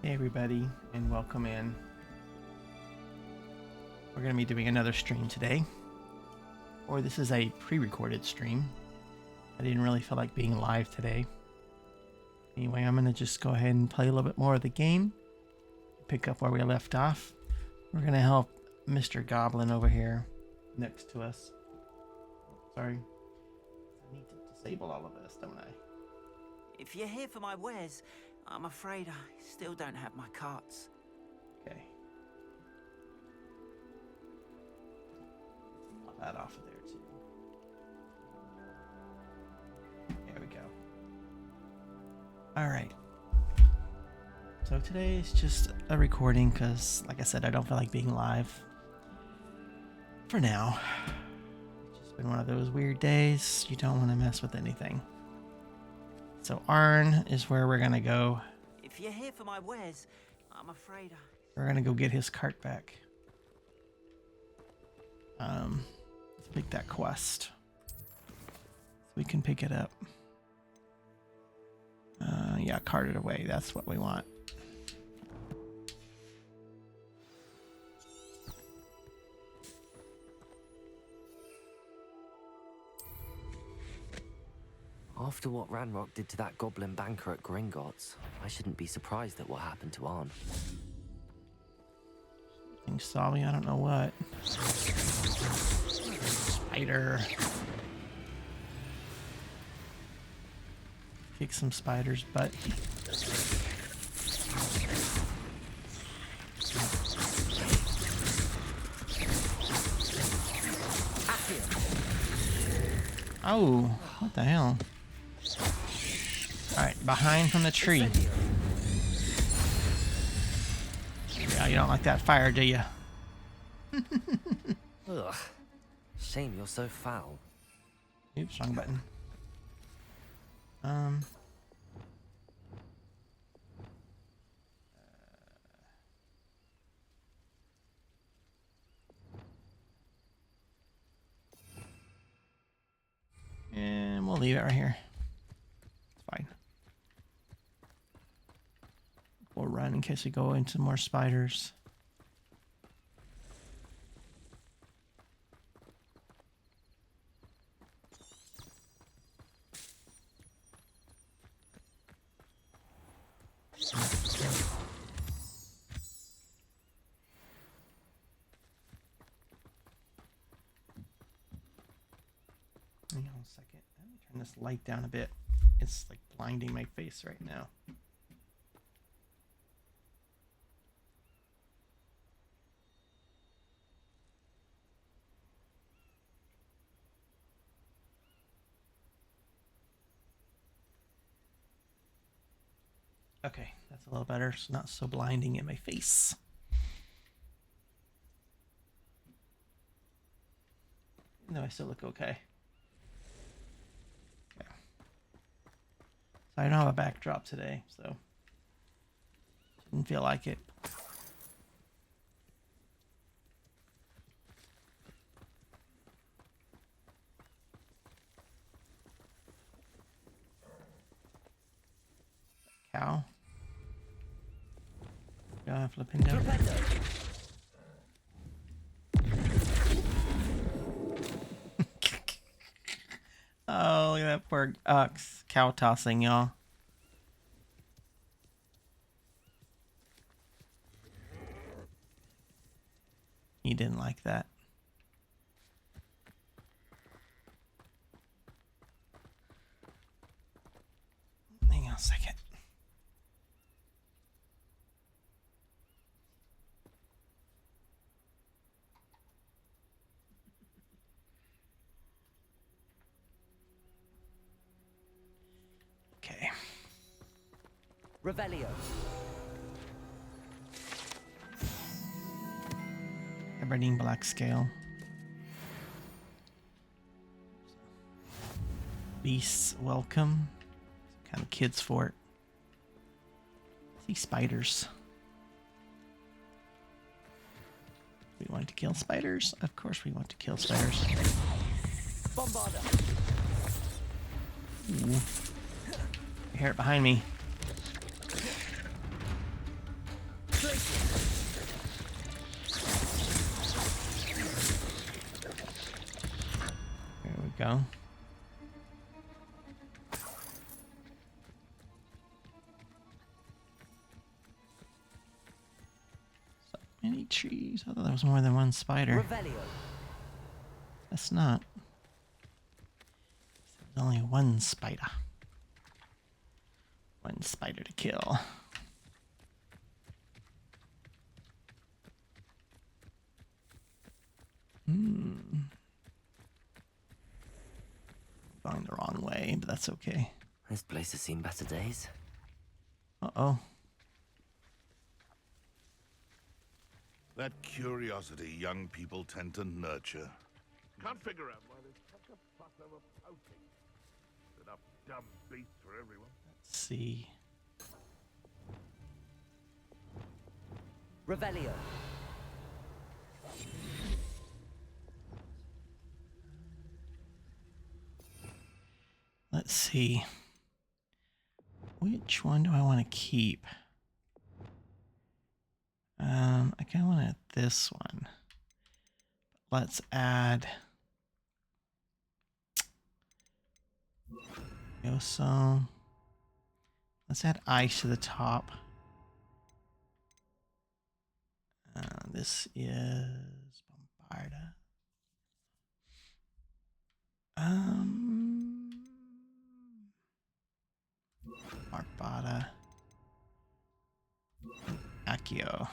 Hey everybody, and welcome in. We're going to be doing another stream today. Or this is a pre-recorded stream. I didn't really feel like being live today. Anyway, I'm going to just go ahead and play a little bit more of the game. Pick up where we left off. We're going to help Mr. Goblin over here next to us. Sorry. I need to disable all of this, don't I? If you're here for my wares, I'm afraid I still don't have my carts. Okay. Pop that off of there too. There we go. Alright. So today is just a recording because, like I said, I don't feel like being live. For now. It's just been one of those weird days. You don't want to mess with anything. So Arn is where we're going to go. If you're here for my wares, I'm afraid We're going to go get his cart back. Let's pick that quest. So we can pick it up. Yeah, cart it away. That's what we want. After what Ranrock did to that goblin banker at Gringotts, I shouldn't be surprised at what happened to Arn. Thing saw me, I don't know what. Spider. Kick some spider's butt. Oh, what the hell? Alright, behind from the tree. Yeah, you don't like that fire, do you? Ugh. Shame you're so foul. Oops, wrong button. And we'll leave it right here. It's fine. We'll run in case we go into more spiders. Hang on a second. Let me turn this light down a bit. It's like blinding my face right now. Okay, that's a little better. It's not so blinding in my face. No, I still look okay. Yeah. So I don't have a backdrop today, so didn't feel like it. Cow. Yeah, flipping down. Oh, look at that poor ox cow tossing, y'all. He didn't like that. Hang on a second. Okay. Revelio. Aberdeen Black Scale. Beasts welcome. Some kind of kids fort. See spiders. We want to kill spiders? Of course we want to kill spiders. Bombarder. Ooh. I hear it behind me. There we go. So many trees. I thought there was more than one spider. Revelio. That's not. There's only one spider. One spider to kill. Going the wrong way, but that's okay. This place has seen better days. Uh-oh. That curiosity young people tend to nurture. Can't figure out why there's such a fuss over pouting. Enough dumb beasts for everyone. Let's see. Revelio. Let's see. Which one do I want to keep? I kind of want this one. Let's add so let's add ice to the top. This is Bombarda. Barbada. Accio.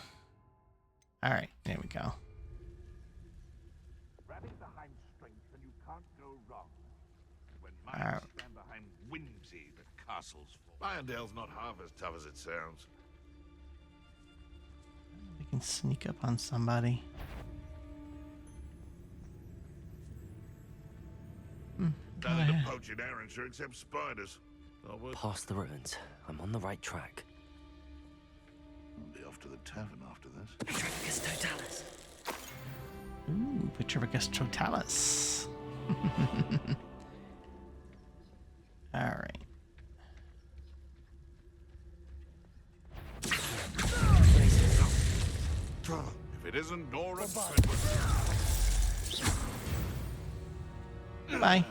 Alright, there we go. Rally behind strength and you can't go wrong. When minds stand behind whimsy, the castles fall. Irondale's not half as tough as it sounds. We can sneak up on somebody. Nothing to poach in Arrowshire except spiders. Past the ruins. I'm on the right track. I'll be off to the tavern after this. Petricus totalis. Ooh, Petricus totalis. Alright. If it isn't Nora, Bye.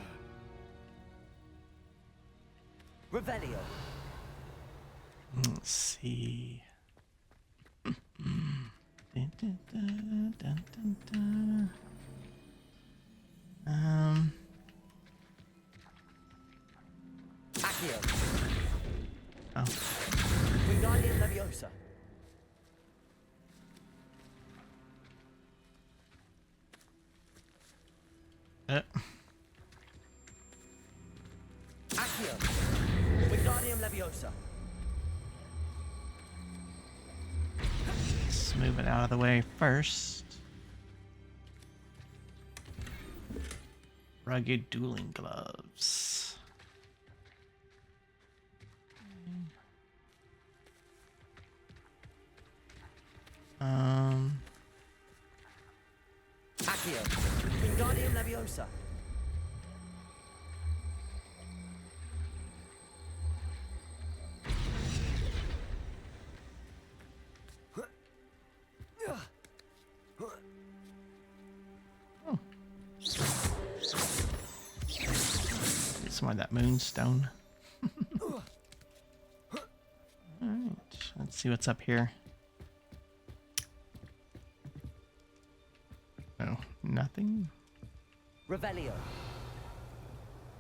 Revelio. Let's see. Dun, dun, dun, dun, dun, dun. Accio. Oh. Wingardium Leviosa. Accio. Wingardium Leviosa. Let's move it out of the way first. Rugged dueling gloves. Accio. Wingardium Leviosa. Get some of that moonstone. Alright, let's see what's up here. Oh, nothing? Revelio.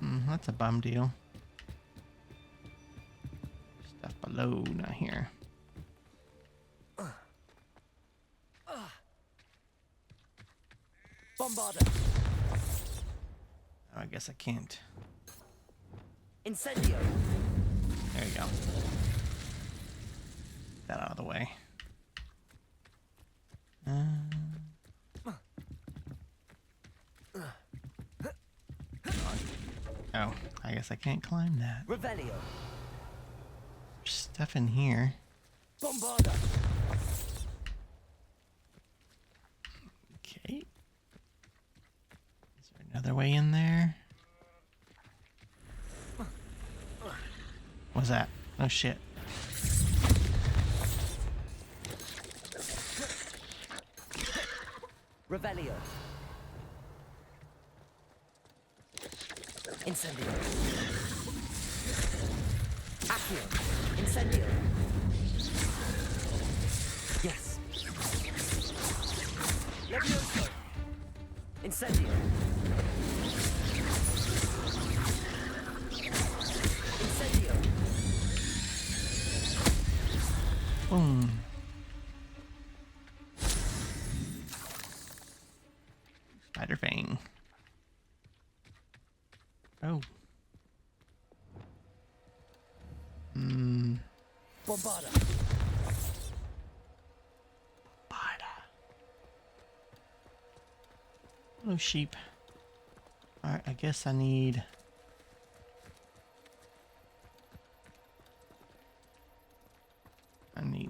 That's a bum deal. Stuff below, not here. Bombarda. Oh, I guess I can't. Incendio. There you go. Get that out of the way. Oh, I guess I can't climb that. Revelio. There's stuff in here. Bombarda. Okay. Is there another way in there? What's that? Oh shit. Revelio. Incendio. Accio. Incendio. Yes. Levioso. Incendio. Incendio. Boom. Spider Fang. Oh. Bombarda. Hello, sheep. Alright, I guess I need...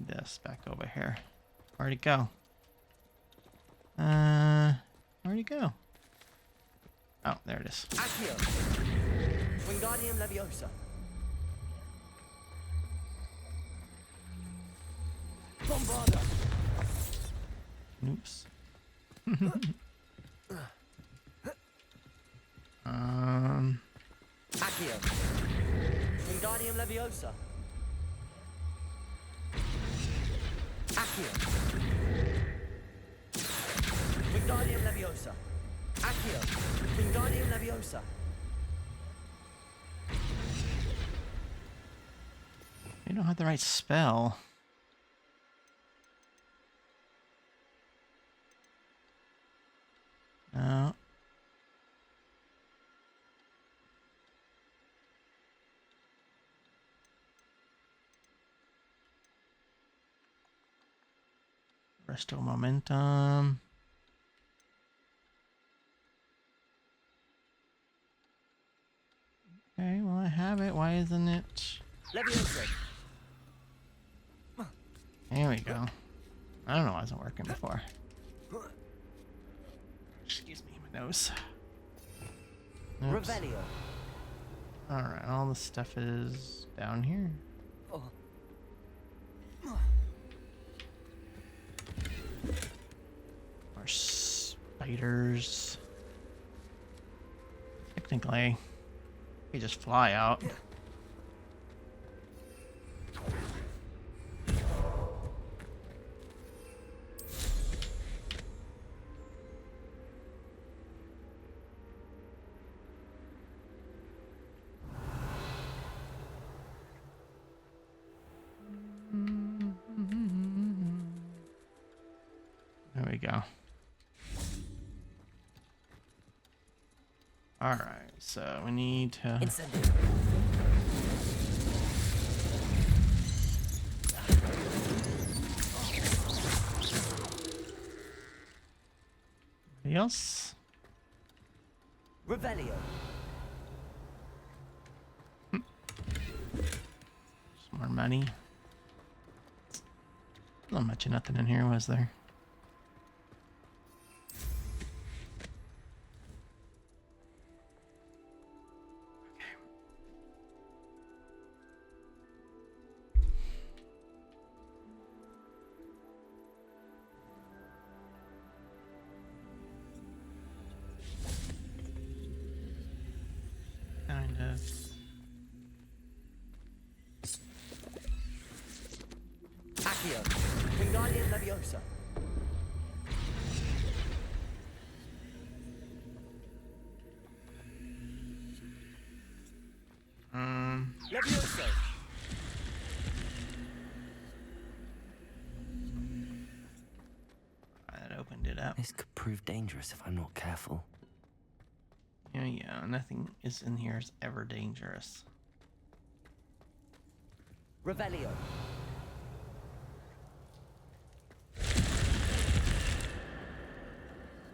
this back over here. Where'd it go? Where'd it go? Oh, there it is. Accio. Wingardium Leviosa. Bombarda. Oops. Accio. Wingardium Leviosa. Accio. Wingardium Leviosa. Accio. Wingardium Leviosa. We don't have the right spell. No. Restore momentum. Okay, well I have it. Why isn't it? Leviosa. There we go. I don't know why it wasn't working before. Excuse me, my nose. Oops. Revelio. Alright, all the stuff is down here. Oh. More spiders. Technically, they just fly out. There we go. Alright, so we need to... Incendio. Anybody else? Revelio. Some more money. Not much of nothing in here, was there? Kind of. Accio. Wingardium Leviosa. Leviosa. That opened it up. This could prove dangerous if I'm not careful. Yeah, nothing is in here is ever dangerous. Revelio.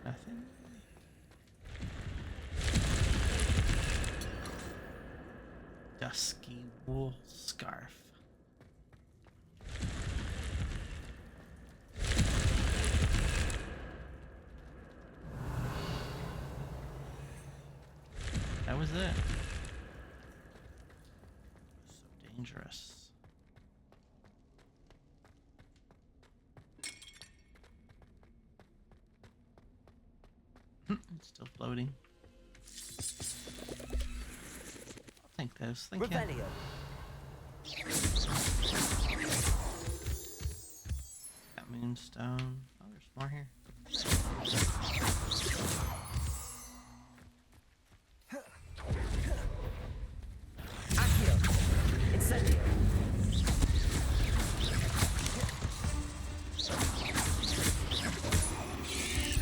Nothing. Dusky wool scarf. That was it. So dangerous. It's still floating. I'll take this. Thank you. Revelio. Got moonstone. Oh, there's more here. Accio. Incendio.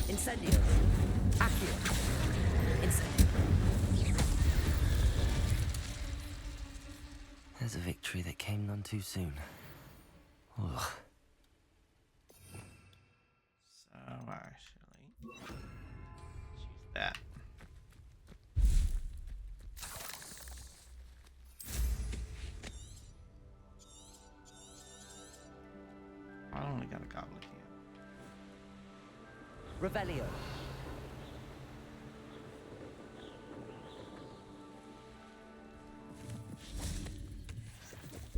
Incendio. Accio. Incendio. There's a victory that came none too soon. Ugh. So actually, let's use that. I only got a goblet here. Revelio.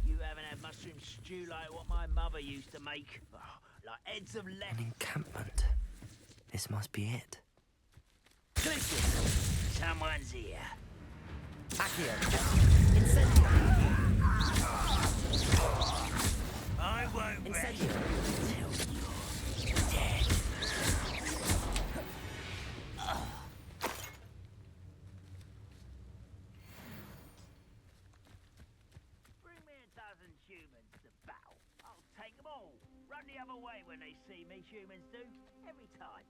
You haven't had mushroom stew like what my mother used to make. Oh, like heads of An lemon. encampment. This must be it. Someone's here. Accio. Incendio. I won't rest Incendio. until you're dead. Bring me a dozen humans to battle. I'll take them all. Run the other way when they see me, humans do. Every time.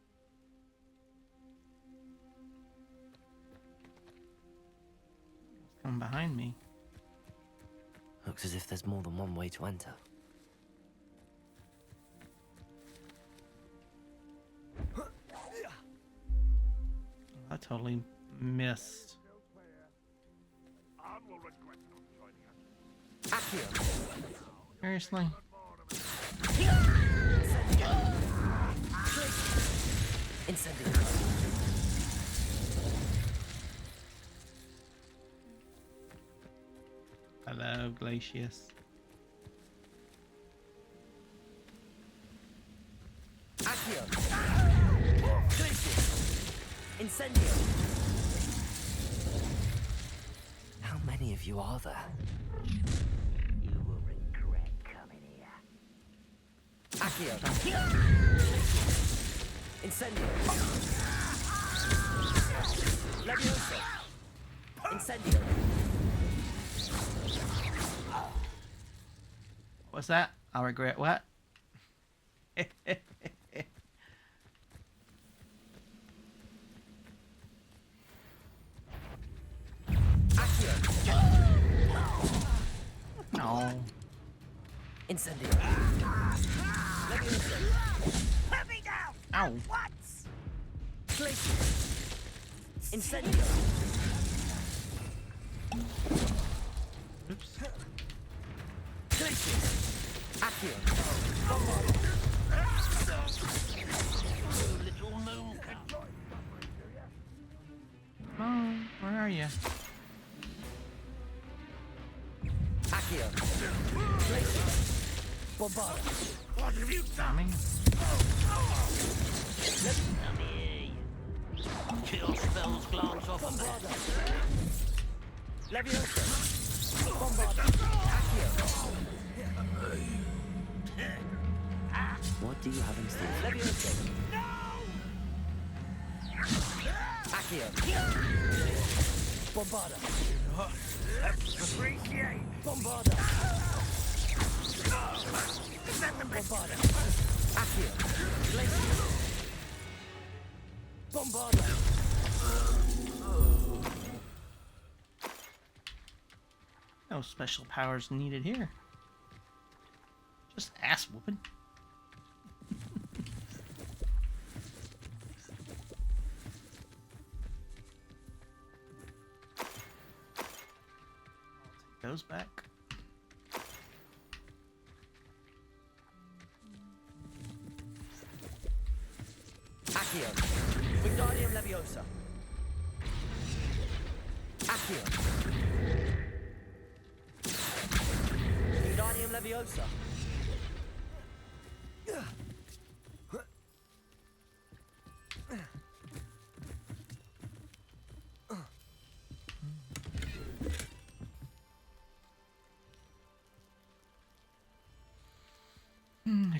Come behind me. Looks as if there's more than one way to enter. I totally missed. Anne will regret not joining us. Accio. Seriously? Incendio. Hello, Glacius. Accio. Incendio. How many of you are there? You will regret coming here. Accio. Incendio. Levioso. Incendio. What's that? I'll regret what? Accio. No. Incendio. Levioso. Put me down! Ow. What? Glacius. Incendio. Oops. Glacius. Accio. Little moon. Oh, where are you? Accio. Glacius. Bombarda. What have you done? Coming? Come here. Kill spells glance off of that. Bombarda. Levioso. Bombarda. Accio. What do you have in store? Levioso. Accio. Bombarda. Appreciate. Bombarda. Bombarda. Accio. Glacius. Bombarda. No special powers needed here. Just ass whooping. Take those back. Accio. Wingardium Leviosa. Accio. Wingardium Leviosa.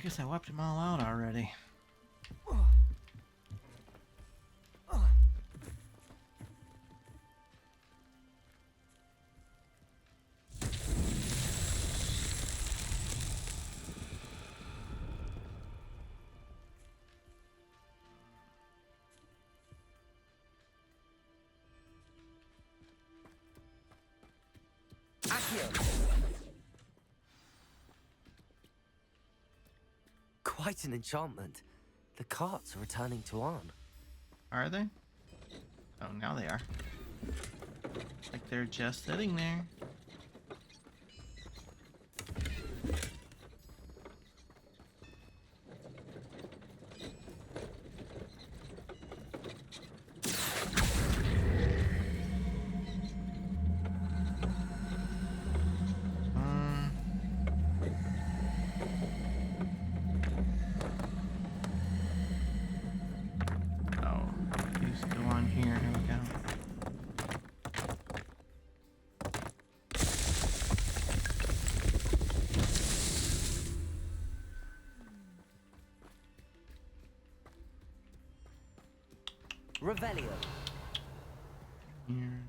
guess I wiped them all out already. Quite an enchantment. The carts are returning to Arn. Are they? Oh, now they are. Like they're just sitting there. Here we go. Revelio. Here.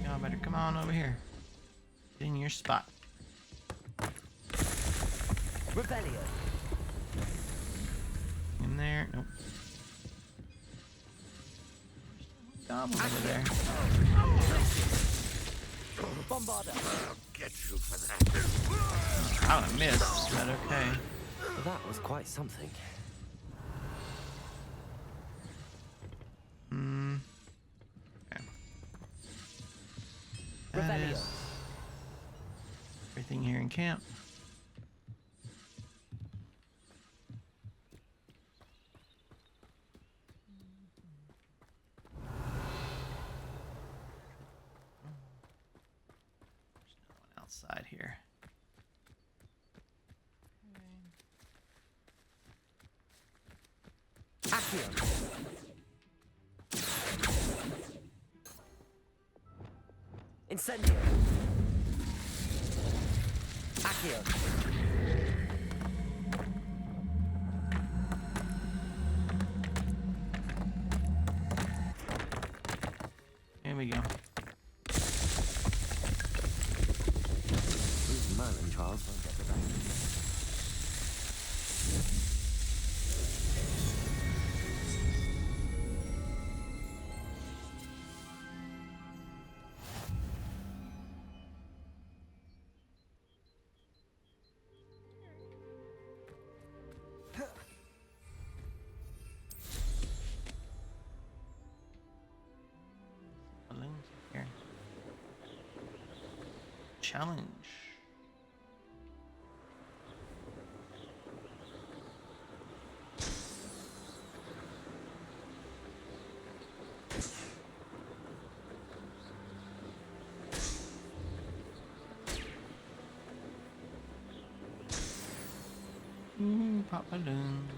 Y'all better come on over here. Get in your spot. Revelio. In there. Nope. Goblin over there. Bombarda. I'll get you for that. I would have missed, but okay. That was quite something. Okay. That is everything here in camp. Outside here. Accio. Incendio. Accio. Here we go. Merlin trials won't get the best. Balloons here. Challenge. Pop balloons.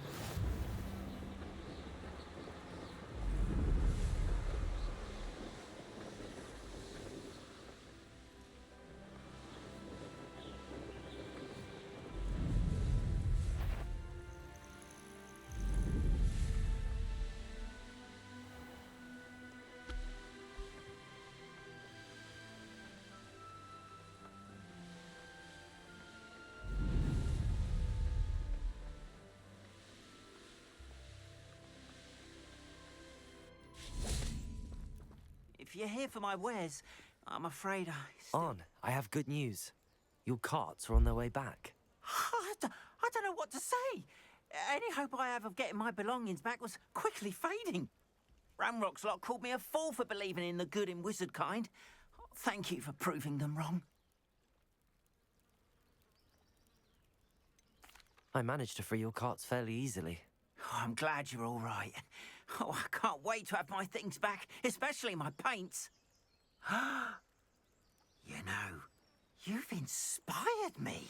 If you're here for my wares, I'm afraid On, I have good news. Your carts are on their way back. I don't know what to say. Any hope I have of getting my belongings back was quickly fading. Ramrock's lot called me a fool for believing in the good in wizard kind. Thank you for proving them wrong. I managed to free your carts fairly easily. Oh, I'm glad you're all right. Oh, I can't wait to have my things back, especially my paints. You know, you've inspired me.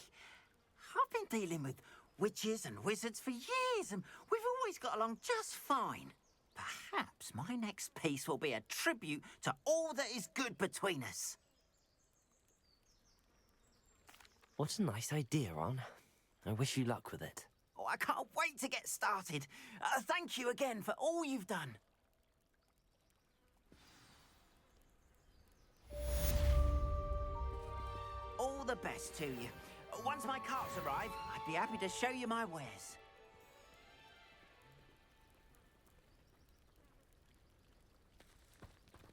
I've been dealing with witches and wizards for years, and we've always got along just fine. Perhaps my next piece will be a tribute to all that is good between us. What a nice idea, Ron. I wish you luck with it. Oh, I can't wait to get started. Thank you again for all you've done. All the best to you. Once my carts arrive, I'd be happy to show you my wares.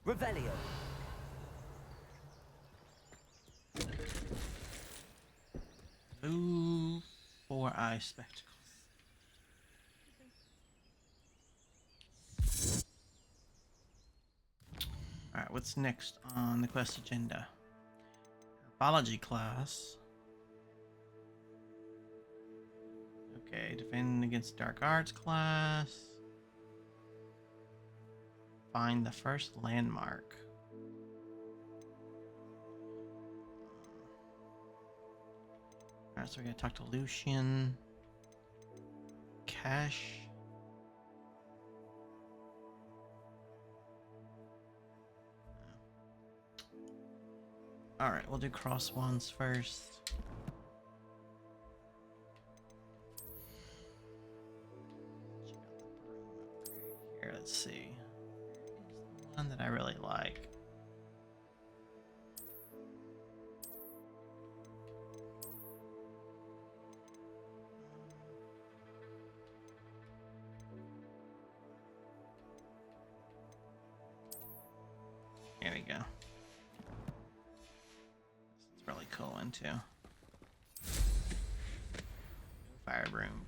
Revelio. Blue 4-eye spectacles. Alright, what's next on the quest agenda? Herbology class. Okay, defend against dark arts class. Find the first landmark. Alright, so we gotta talk to Lucian. Cash. Alright, we'll do cross ones first. Here, let's see. Here's the one that I really like. Here we go. It's really cool one too. Fire broom.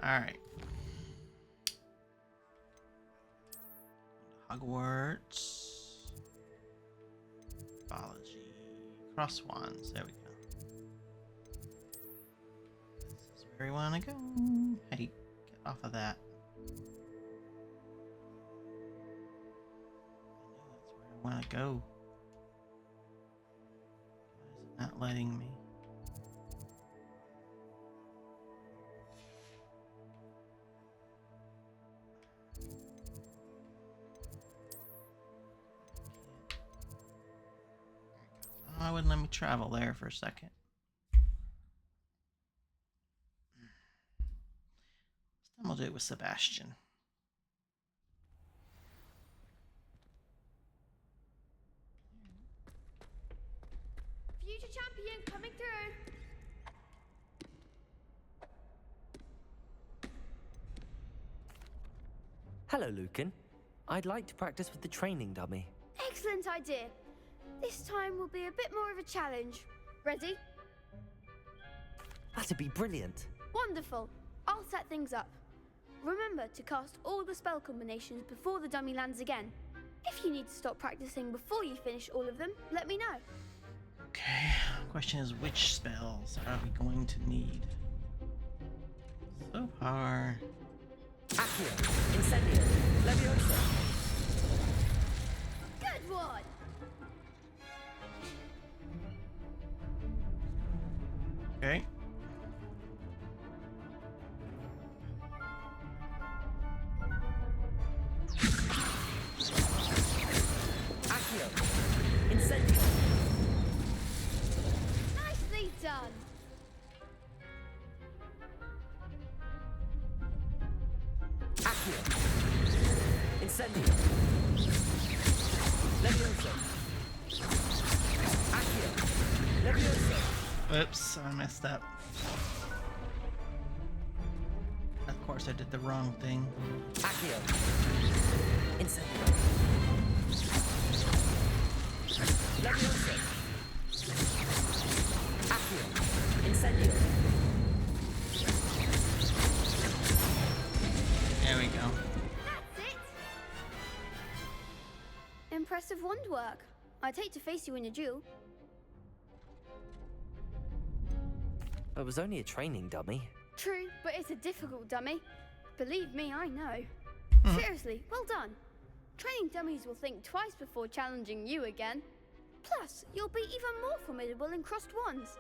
Alright. Hogwarts. Biology. Cross wands. There we go. This is where we want to go. Hey, get off of that. I know that's where I want to go. Why is it not letting me? Oh, it wouldn't let me travel there for a second. This time we'll do it with Sebastian. Future champion coming through. Hello, Lucan. I'd like to practice with the training dummy. Excellent idea. This time will be a bit more of a challenge. Ready? That'd be brilliant. Wonderful. I'll set things up. Remember to cast all the spell combinations before the dummy lands again. If you need to stop practicing before you finish all of them, let me know. Okay, question is which spells are we going to need? So far. Accio, Incendio, Leviosa. Good one! Okay. Accio, Incendio. Nicely done! Accio, Incendio. Leviosa. Accio, Leviosa. Whoops, I messed up. Of course, I did the wrong thing. Accio, Incendio. Leviosa. Accio, Incendio. There we go. That's it! impressive wand work. I'd hate to face you in a duel. It was only a training dummy. True, but it's a difficult dummy. Believe me, I know. Seriously, well done. Training dummies will think twice before challenging you again. Plus, you'll be even more formidable in crossed wands.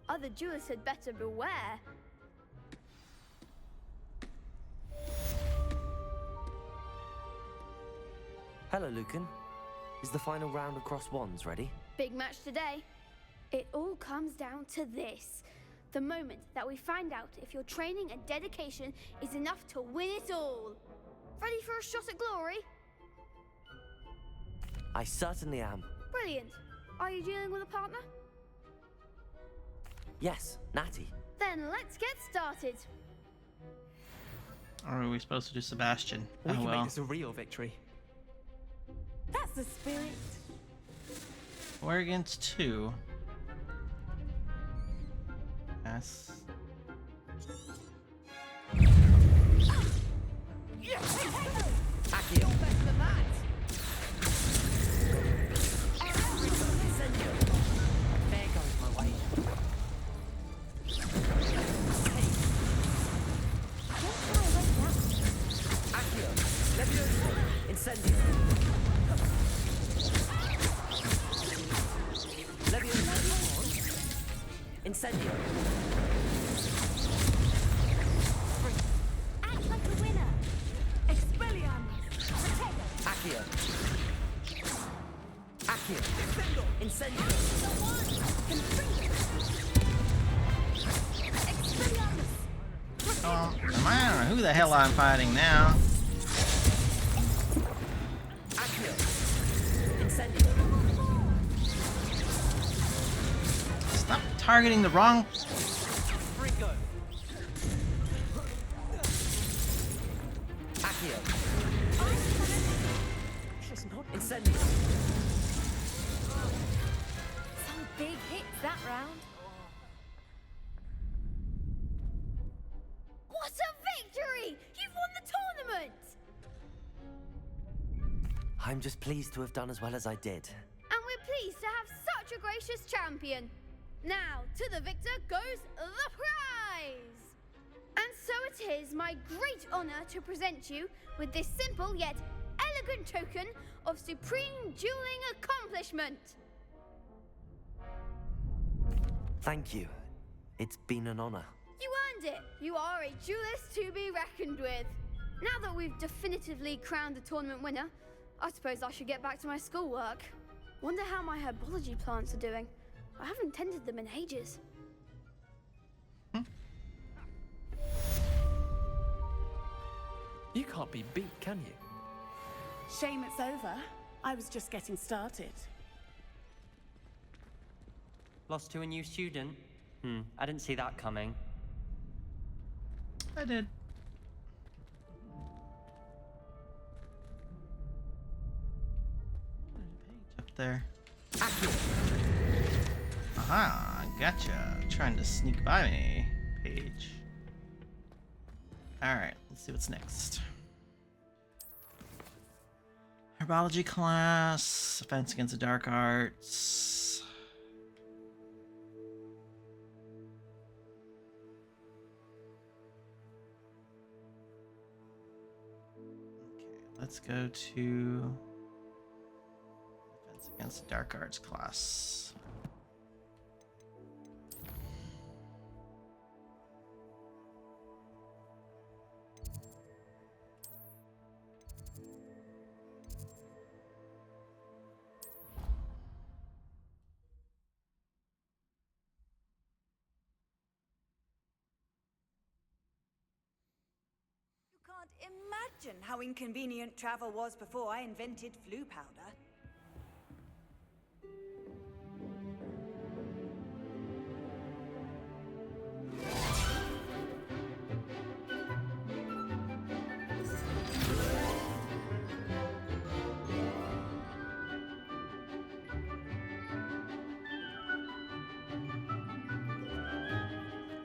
Other duelists had better beware. Hello, Lucan. Is the final round of cross wands ready? Big match today. It all comes down to this. The moment that we find out if your training and dedication is enough to win it all. Ready for a shot at glory? I certainly am. Brilliant. Are you dealing with a partner? Yes, Natty. Then let's get started. Or are we supposed to do Sebastian? We Oh can well. make this a real victory. That's the spirit. We're against 2. Yes. Accio. There goes my way. Accio. Levioso. Incendio. Levioso. Incendio. Act like a winner. Expelliarmus. Protego. Accio. Accio. Incendio. The one. Expelliarmus. I don't know who the hell I'm fighting now. Accio. Incendio. Stop targeting the wrong. Ringo. Accio. Incendio. Some big hits that round. What a victory! You've won the tournament! I'm just pleased to have done as well as I did. And we're pleased to have such a gracious champion. Now, to the victor goes the prize! And so it is my great honor to present you with this simple yet elegant token of supreme dueling accomplishment. Thank you. It's been an honor. You earned it. You are a duelist to be reckoned with. Now that we've definitively crowned the tournament winner, I suppose I should get back to my schoolwork. Wonder how my herbology plants are doing. I haven't tended them in ages. You can't be beat, can you? Shame it's over. I was just getting started. Lost to a new student? I didn't see that coming. I did. Page up there. Aha, gotcha. Trying to sneak by me, Page. Alright, let's see what's next. Herbology class, defense against the dark arts. Okay, let's go to defense against the dark arts class. Can't imagine how inconvenient travel was before I invented flu powder.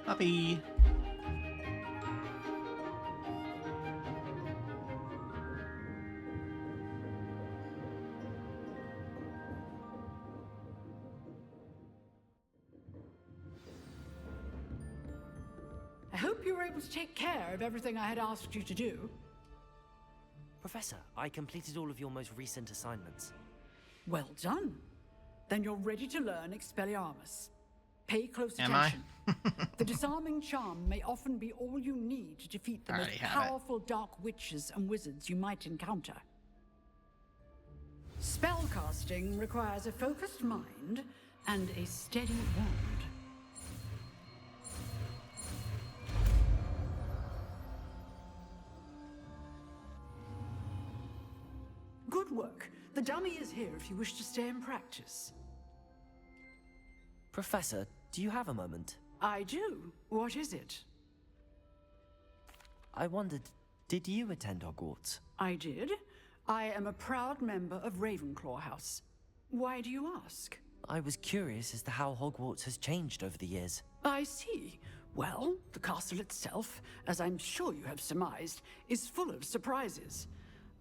Puppy. able to take care of everything I had asked you to do? Professor, I completed all of your most recent assignments. Well done. Then you're ready to learn Expelliarmus. Pay close Am I? attention. The disarming charm may often be all you need to defeat the I most already have it. powerful dark witches and wizards you might encounter. Spellcasting requires a focused mind and a steady wand. Good work. The dummy is here if you wish to stay and practice. Professor, do you have a moment? I do. What is it? I wondered, did you attend Hogwarts? I did. I am a proud member of Ravenclaw House. Why do you ask? I was curious as to how Hogwarts has changed over the years. I see. Well, the castle itself, as I'm sure you have surmised, is full of surprises.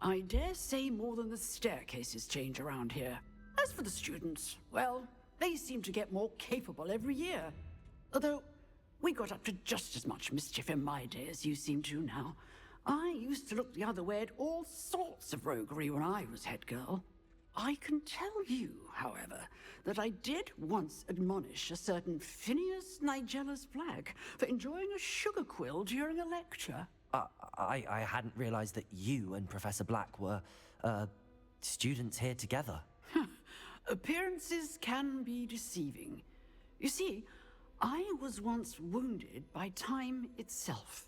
I dare say more than the staircases change around here. As for the students, well, they seem to get more capable every year. Although, we got up to just as much mischief in my day as you seem to now. I used to look the other way at all sorts of roguery when I was head girl. I can tell you, however, that I did once admonish a certain Phineas Nigella's Black for enjoying a sugar quill during a lecture. I hadn't realized that you and Professor Black were, students here together. Appearances can be deceiving. You see, I was once wounded by time itself.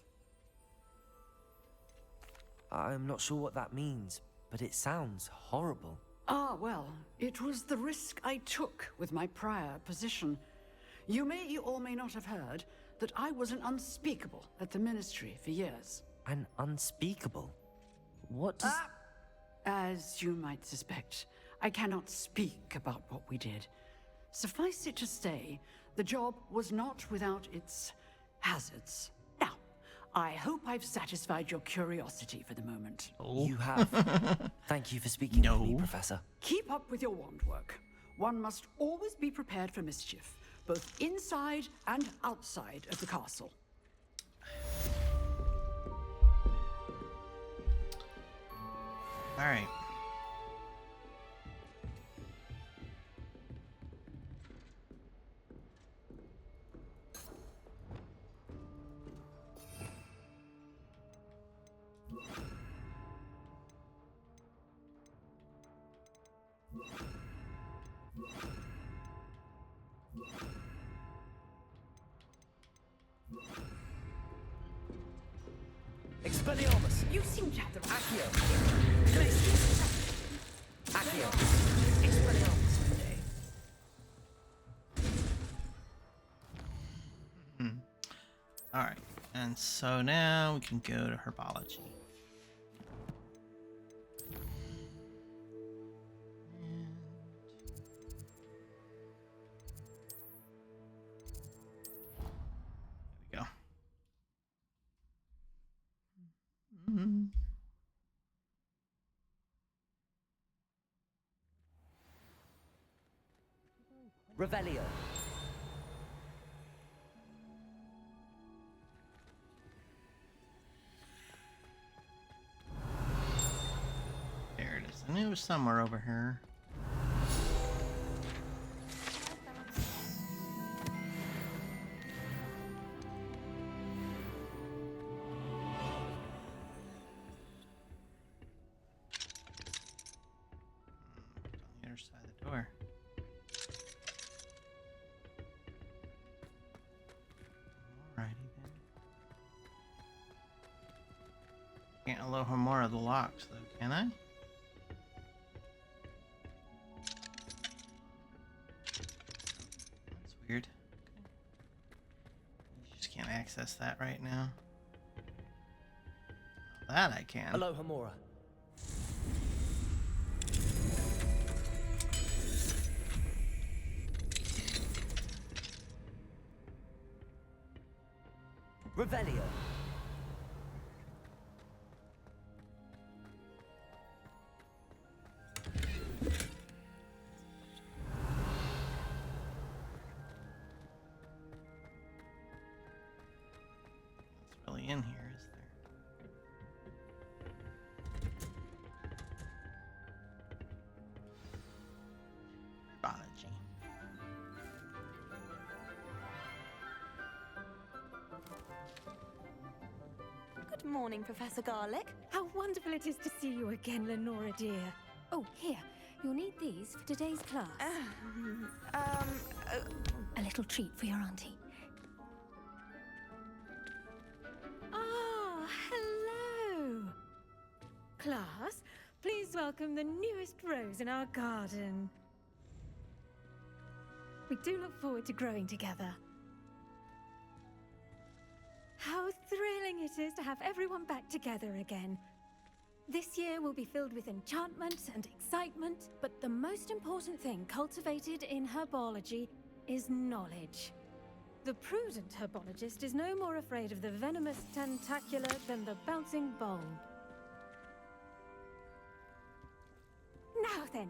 I'm not sure what that means, but it sounds horrible. Ah, well, it was the risk I took with my prior position. You may or may not have heard that I was an unspeakable at the Ministry for years. An unspeakable? What does... As you might suspect, I cannot speak about what we did. Suffice it to say, the job was not without its hazards. Now, I hope I've satisfied your curiosity for the moment. You have. Thank you for speaking to me, Professor. Keep up with your wand work. One must always be prepared for mischief, both inside and outside of the castle. All right. Expelliarmus! You seem to have the right... Accio! Can I see something? Accio! Expelliarmus today. All right. And so now we can go to herbology. There we go. Revelio. There it is. I knew it was somewhere over here. On the other side of the door. Alrighty then. Can't aloha more of the locks though, can I? That's weird. Okay. You just can't access that right now. That I can. Aloha Mora. Revelio. herbology. Good morning, Professor Garlick. How wonderful it is to see you again, Lenora dear. Oh, here. You'll need these for today's class. A little treat for your auntie. Ah, hello. Class, please welcome the newest rose in our garden. We do look forward to growing together. How thrilling it is to have everyone back together again. This year will be filled with enchantment and excitement, but the most important thing cultivated in herbology is knowledge. The prudent herbologist is no more afraid of the venomous tentacula than the bouncing bulb. Now then,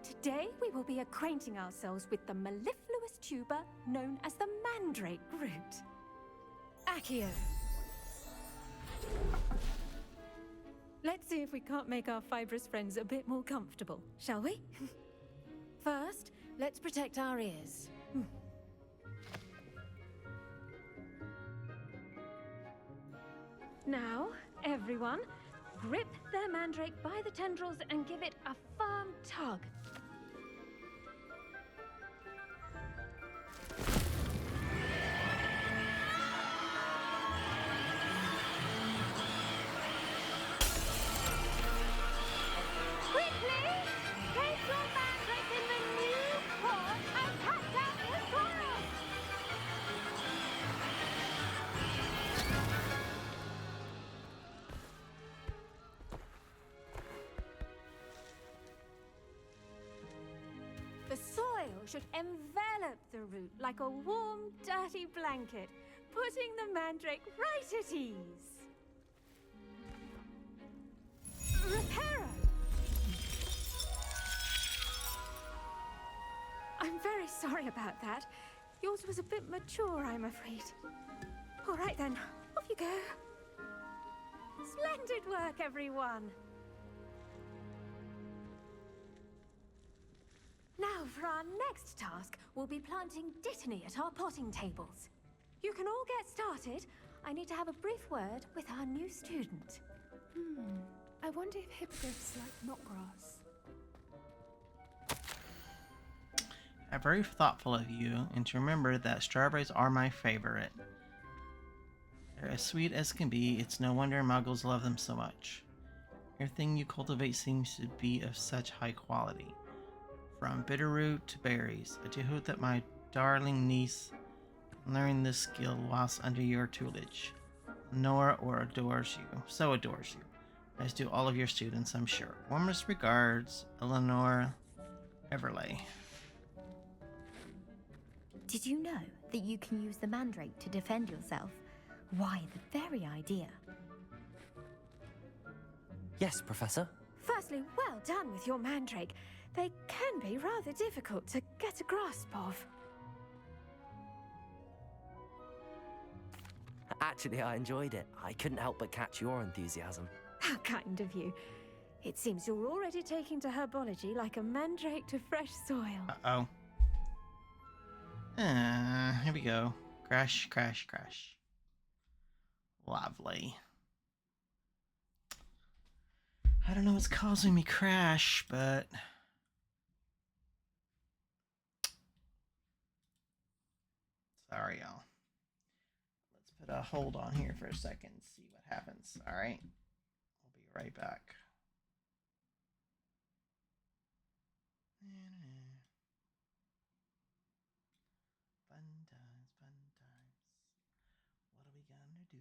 today we will be acquainting ourselves with the mellifluous tuber known as the mandrake root. Accio. Let's see if we can't make our fibrous friends a bit more comfortable, shall we? First, let's protect our ears. Now, everyone, grip their mandrake by the tendrils and give it a firm tug. Quickly! Take your mandrake in the new pot and cut down the soil! The soil should envelop the root like a warm, dirty blanket, putting the mandrake right at ease. Reparo! I'm very sorry about that. Yours was a bit mature, I'm afraid. All right then, off you go. Splendid work, everyone. Now, for our next task, we'll be planting dittany at our potting tables. You can all get started. I need to have a brief word with our new student. I wonder if hippogriffs like knotgrass. Very thoughtful of you, and to remember that strawberries are my favorite. They're as sweet as can be. It's no wonder muggles love them so much. Everything you cultivate seems to be of such high quality. From bitterroot to berries, I do hope that my darling niece learned this skill whilst under your tutelage. Nora adores you, so adores you, as do all of your students, I'm sure. Warmest regards, Eleanor Everley. Did you know that you can use the mandrake to defend yourself? Why, the very idea. Yes, Professor. Firstly, well done with your mandrake. They can be rather difficult to get a grasp of. Actually, I enjoyed it. I couldn't help but catch your enthusiasm. How kind of you. It seems you're already taking to herbology like a mandrake to fresh soil. Uh-oh. Here we go. Crash, crash, crash. Lovely. I don't know what's causing me crash, but... Sorry, y'all. Let's put a hold on here for a second and see what happens. All right. I'll be right back. Fun times, fun times. What are we gonna do?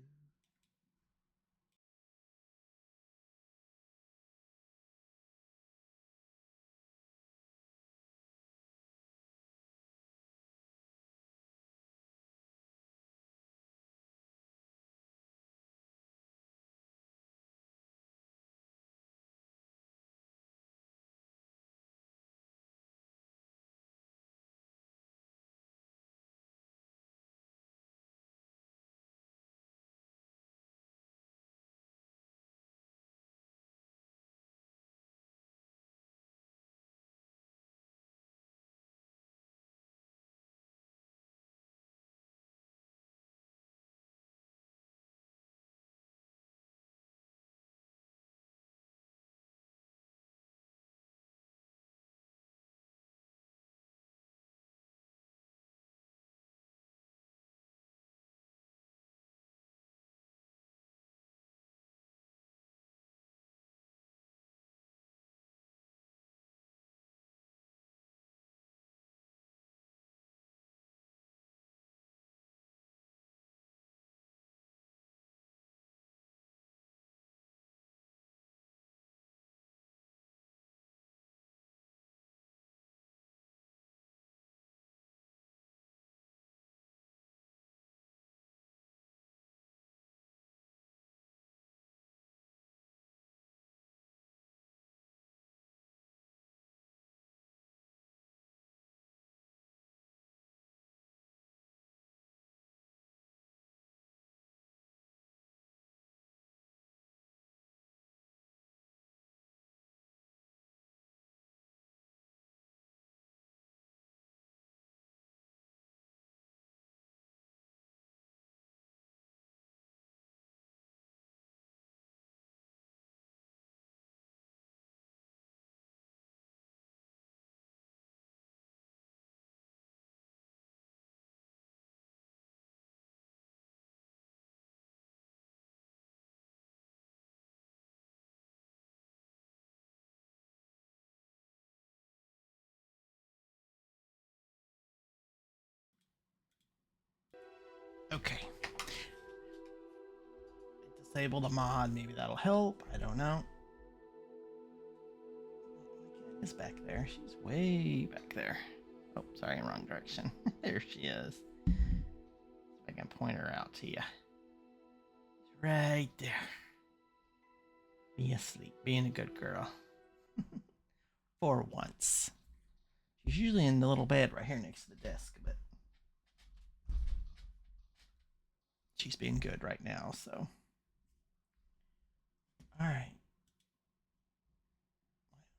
Okay. Disable the mod. Maybe that'll help. I don't know. Is back there. She's way back there. Oh, sorry, wrong direction. There she is. See if I can point her out to you. She's right there. Be asleep. Being a good girl. For once. She's usually in the little bed right here next to the desk, but she's being good right now, so. Alright.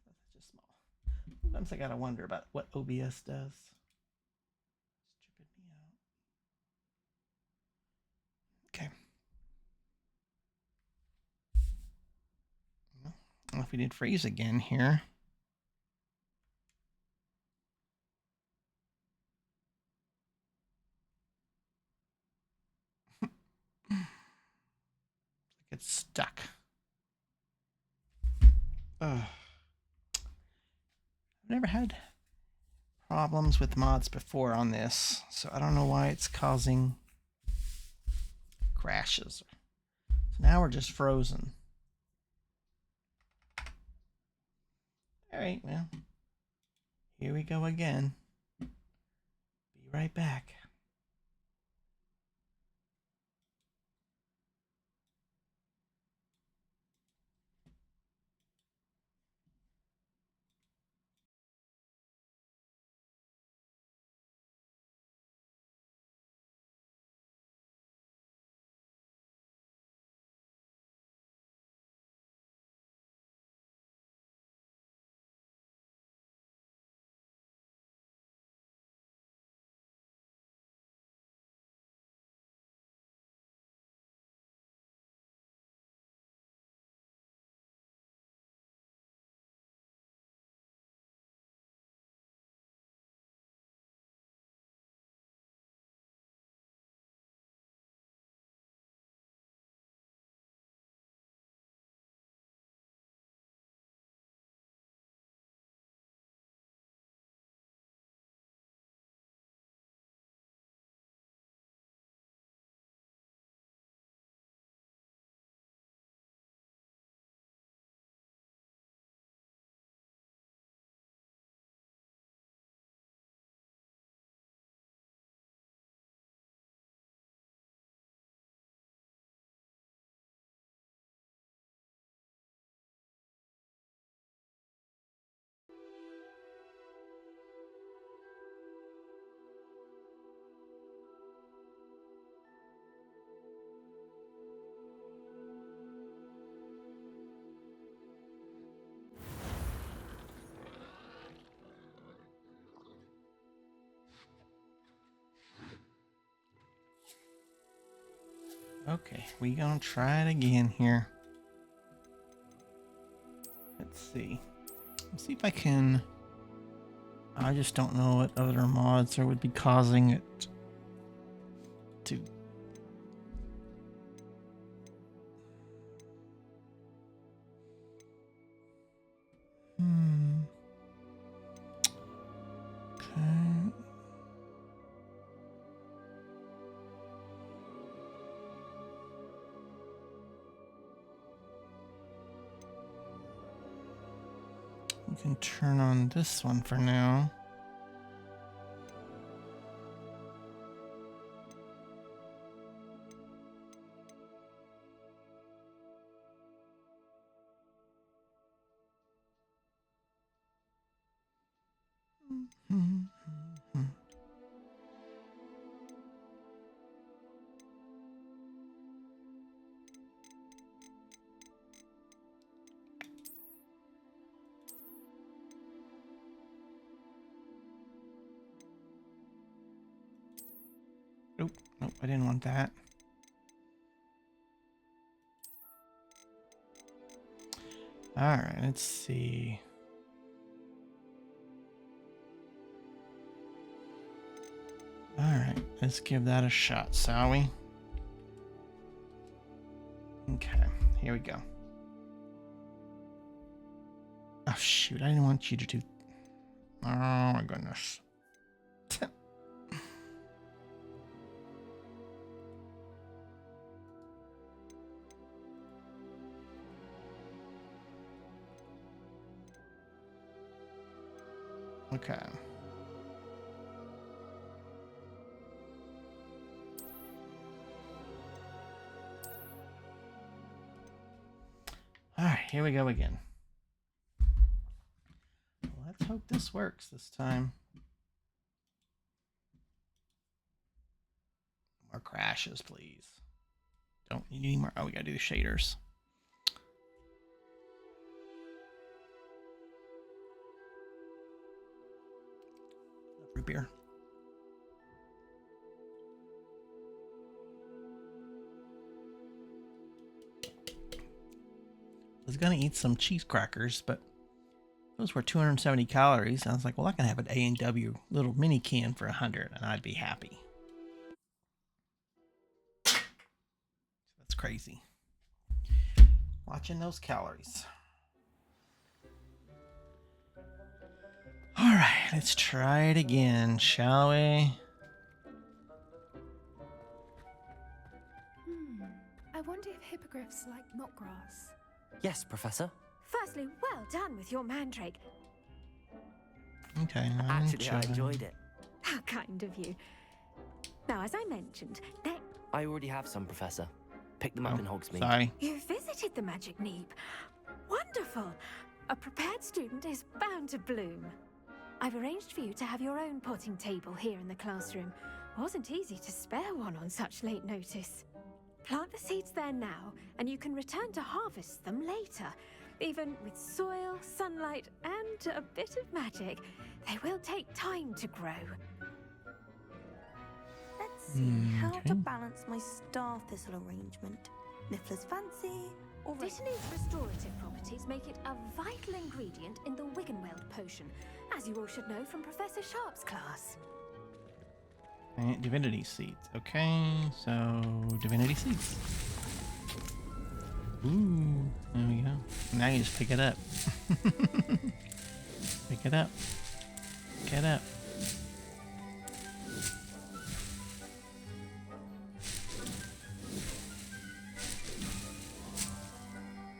That's just small. Sometimes I gotta wonder about what OBS does. It's tripping me out. Okay. Well, if we did freeze again here. It's stuck. I've never had problems with mods before on this, so I don't know why it's causing crashes. So now we're just frozen. Alright, well, here we go again. Be right back. Okay, we gonna try it again here. Let's see. Let's see if I can. I just don't know what other mods would be causing it to. Okay. We can turn on this one for now. Nope, nope, I didn't want that. Alright, let's see. Alright, let's give that a shot, shall we? Okay, here we go. Oh shoot, I didn't want you to do... Oh my goodness. Okay. All right, here we go again. Let's hope this works this time. More crashes, please. Don't need any more. Oh, we gotta do the shaders. Root beer. I was gonna eat some cheese crackers, but those were 270 calories. I was like, well, I can have an A&W little mini can for 100, and I'd be happy. That's crazy. Watching those calories. All right, let's try it again, shall we? I wonder if hippogriffs like knotgrass. Yes, Professor. Firstly, well done with your mandrake. Okay. Actually, I enjoyed it. How kind of you. Now, as I mentioned, I already have some, Professor. Pick them up in Hogsmeade. Sorry. You visited the Magic Neep. Wonderful. A prepared student is bound to bloom. I've arranged for you to have your own potting table here in the classroom. Wasn't easy to spare one on such late notice. Plant the seeds there now, and you can return to harvest them later. Even with soil, sunlight, and a bit of magic, they will take time to grow. Let's see how to balance my star thistle arrangement. Niffler's fancy, or Dittany's restorative properties make it a vital ingredient in the Wiggenweld potion, as you all should know from Professor Sharp's class. Divinity seeds. Okay, so divinity seeds. Ooh, there we go. Now you just pick it up. Pick it up. Pick it up.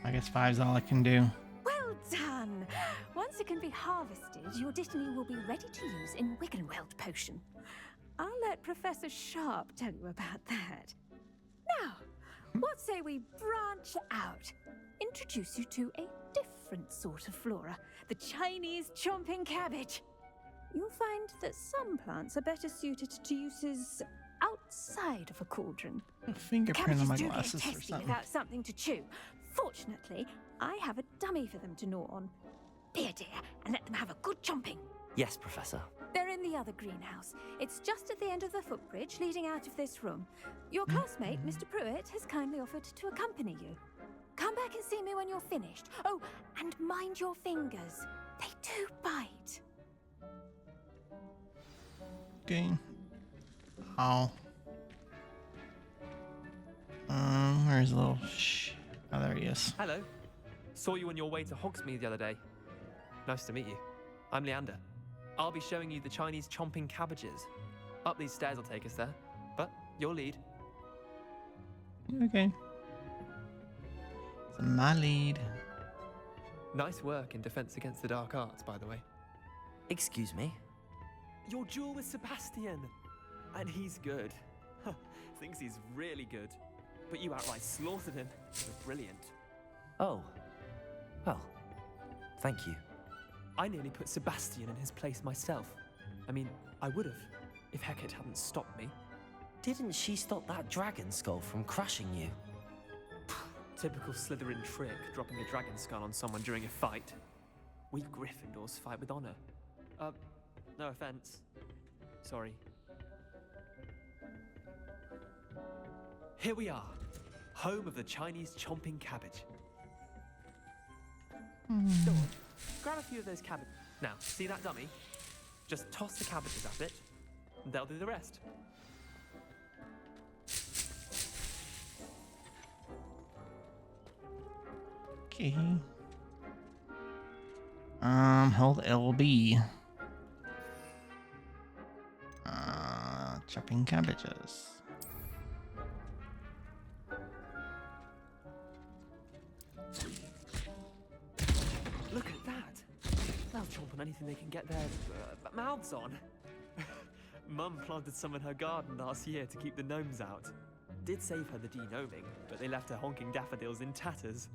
I guess 5's all I can do. Well done! Once it can be harvested, your Dittany will be ready to use in Wiggenweld potion. I'll let Professor Sharp tell you about that. Now, what say we branch out? Introduce you to a different sort of flora, the Chinese chomping cabbage. You'll find that some plants are better suited to uses outside of a cauldron. Fingerprint on my Cabbages do get glasses or testy something. without something to chew. Fortunately, I have a dummy for them to gnaw on. Dear, and let them have a good chomping. Yes, Professor. They're in the other greenhouse. It's just at the end of the footbridge leading out of this room. Your classmate, Mr. Pruitt, has kindly offered to accompany you. Come back and see me when you're finished. Oh, and mind your fingers. They do bite. Okay. Oh. Where's the little Oh, there he is. Hello. Saw you on your way to Hogsmeade the other day. Nice to meet you. I'm Leander. I'll be showing you the Chinese chomping cabbages. Up these stairs will take us there, but your lead. Okay. It's my lead. Nice work in Defense Against the Dark Arts, by the way. Excuse me? Your duel with Sebastian. And he's good. Thinks he's really good. But you outright slaughtered him. You're brilliant. Oh. Well, thank you. I nearly put Sebastian in his place myself. I mean, I would have, if Hecate hadn't stopped me. Didn't she stop that dragon skull from crushing you? Typical Slytherin trick, dropping a dragon skull on someone during a fight. We Gryffindors fight with honor. No offense. Sorry. Here we are, home of the Chinese chomping cabbage. Go on, grab a few of those cabbages. Now, see that dummy? Just toss the cabbages at it, and they'll do the rest. Okay. Hold LB. Chopping cabbages. Look at that! They'll chomp on anything they can get their mouths on. Mum planted some in her garden last year to keep the gnomes out. Did save her the de-gnoming, but they left her honking daffodils in tatters.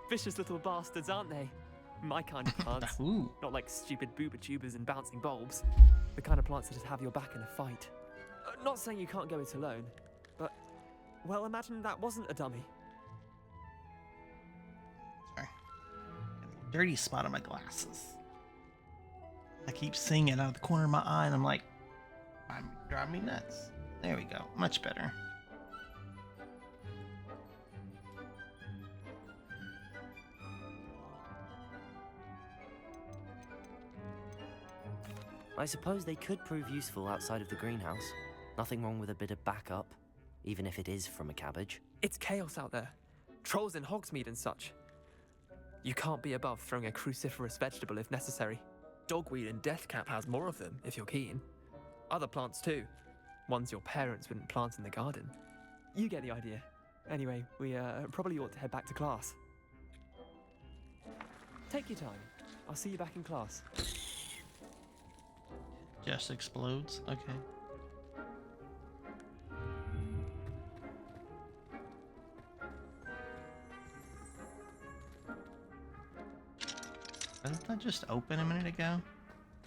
Vicious little bastards, aren't they? My kind of plants. Not like stupid booba tubers and bouncing bulbs. The kind of plants that'd have your back in a fight. Not saying you can't go it alone, but, well, imagine that wasn't a dummy. Sorry. Dirty spot on my glasses. I keep seeing it out of the corner of my eye, and I'm like, I'm driving me nuts. There we go. Much better. I suppose they could prove useful outside of the greenhouse. Nothing wrong with a bit of backup, even if it is from a cabbage. It's chaos out there. Trolls in Hogsmeade and such. You can't be above throwing a cruciferous vegetable if necessary. Dogweed and deathcap has more of them, if you're keen. Other plants too. Ones your parents wouldn't plant in the garden. You get the idea. Anyway, we probably ought to head back to class. Take your time. I'll see you back in class. Just explodes. Okay. Didn't that just open a minute ago?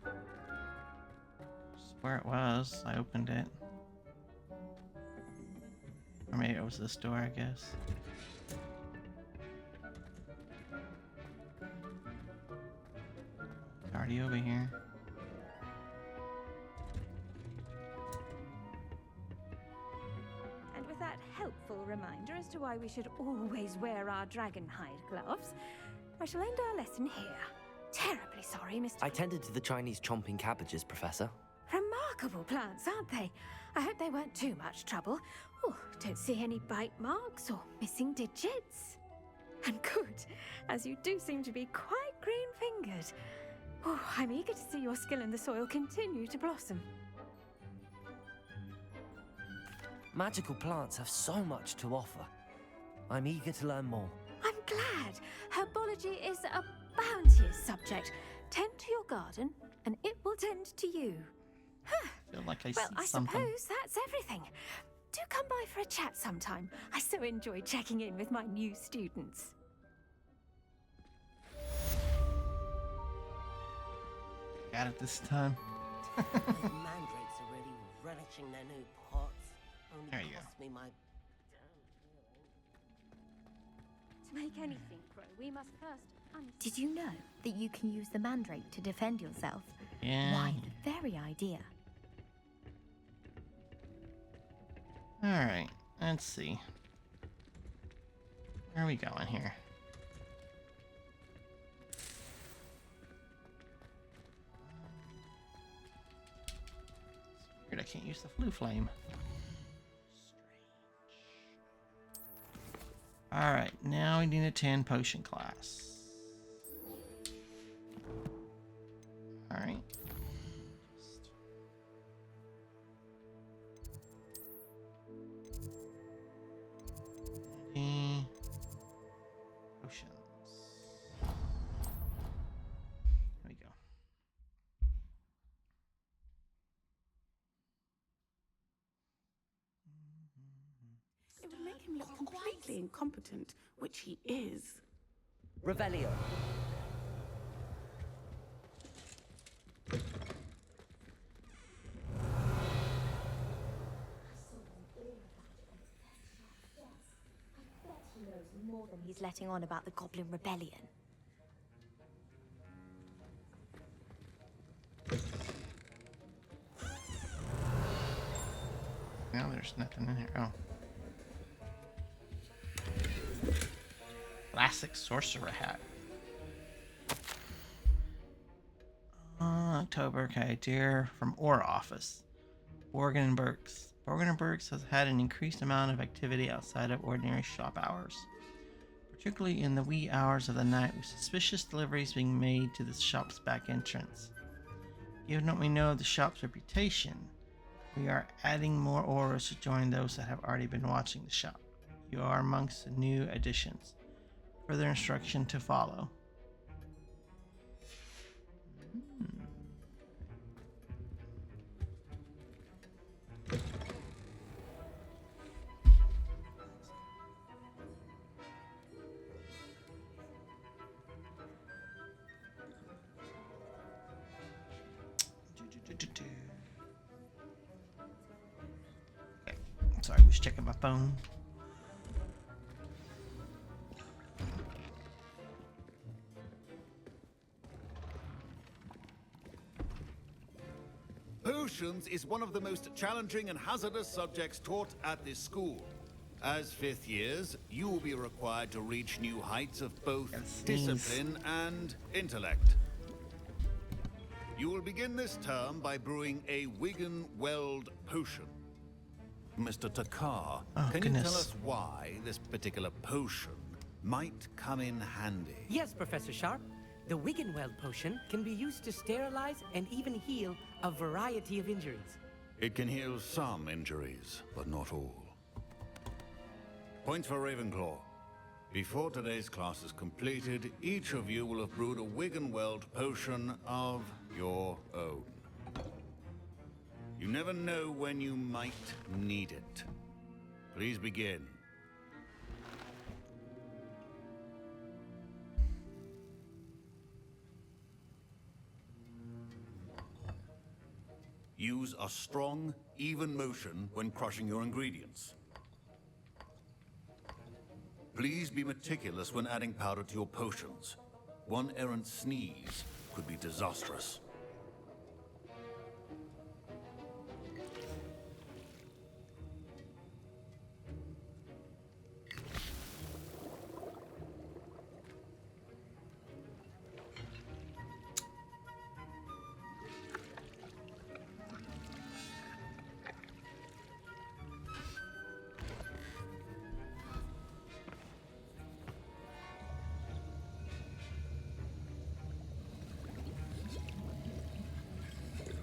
Just where it was. I opened it. Or maybe it was this door, I guess. It's already over here. And with that helpful reminder as to why we should always wear our dragonhide gloves, I shall end our lesson here. Terribly sorry, Mr. I tended to the Chinese chomping cabbages, Professor. Remarkable plants, aren't they? I hope they weren't too much trouble. Oh, don't see any bite marks or missing digits. And good, as you do seem to be quite green-fingered. Oh, I'm eager to see your skill in the soil continue to blossom. Magical plants have so much to offer. I'm eager to learn more. I'm glad. Herbology is a bounteous subject. Tend to your garden, and it will tend to you. Huh. Feel like I Well, see I something. suppose that's everything. Do come by for a chat sometime. I so enjoy checking in with my new students. Got it this time. Mandrakes are really relishing their new pots. Only There you go. cost me my... To make anything grow, we must first... Did you know that you can use the mandrake to defend yourself? Yeah. Why, the very idea. Alright, let's see. Where are we going here? It's weird, I can't use the flue flame. Alright, now we need a 10 potion class. Alright. Potions. There we go. It would make him look completely incompetent, which he is. Revelio. More than he's letting on about the Goblin Rebellion. Now there's nothing in here. Oh. Classic sorcerer hat. October, okay. Dear from Ore Office. Borgenbergs. Borgenbergs has had an increased amount of activity outside of ordinary shop hours, particularly in the wee hours of the night, with suspicious deliveries being made to the shop's back entrance. Given what we know of the shop's reputation, we are adding more auras to join those that have already been watching the shop. You are amongst the new additions. Further instruction to follow. Just checking my phone. Potions is one of the most challenging and hazardous subjects taught at this school. As fifth years, you will be required to reach new heights of both discipline and intellect. You will begin this term by brewing a Wiggenweld potion. Mr. Takar, can you tell us why this particular potion might come in handy? Yes, Professor Sharp. The Wiggenweld potion can be used to sterilize and even heal a variety of injuries. It can heal some injuries, but not all. Points for Ravenclaw. Before today's class is completed, each of you will have brewed a Wiggenweld potion of your own. You never know when you might need it. Please begin. Use a strong, even motion when crushing your ingredients. Please be meticulous when adding powder to your potions. One errant sneeze could be disastrous.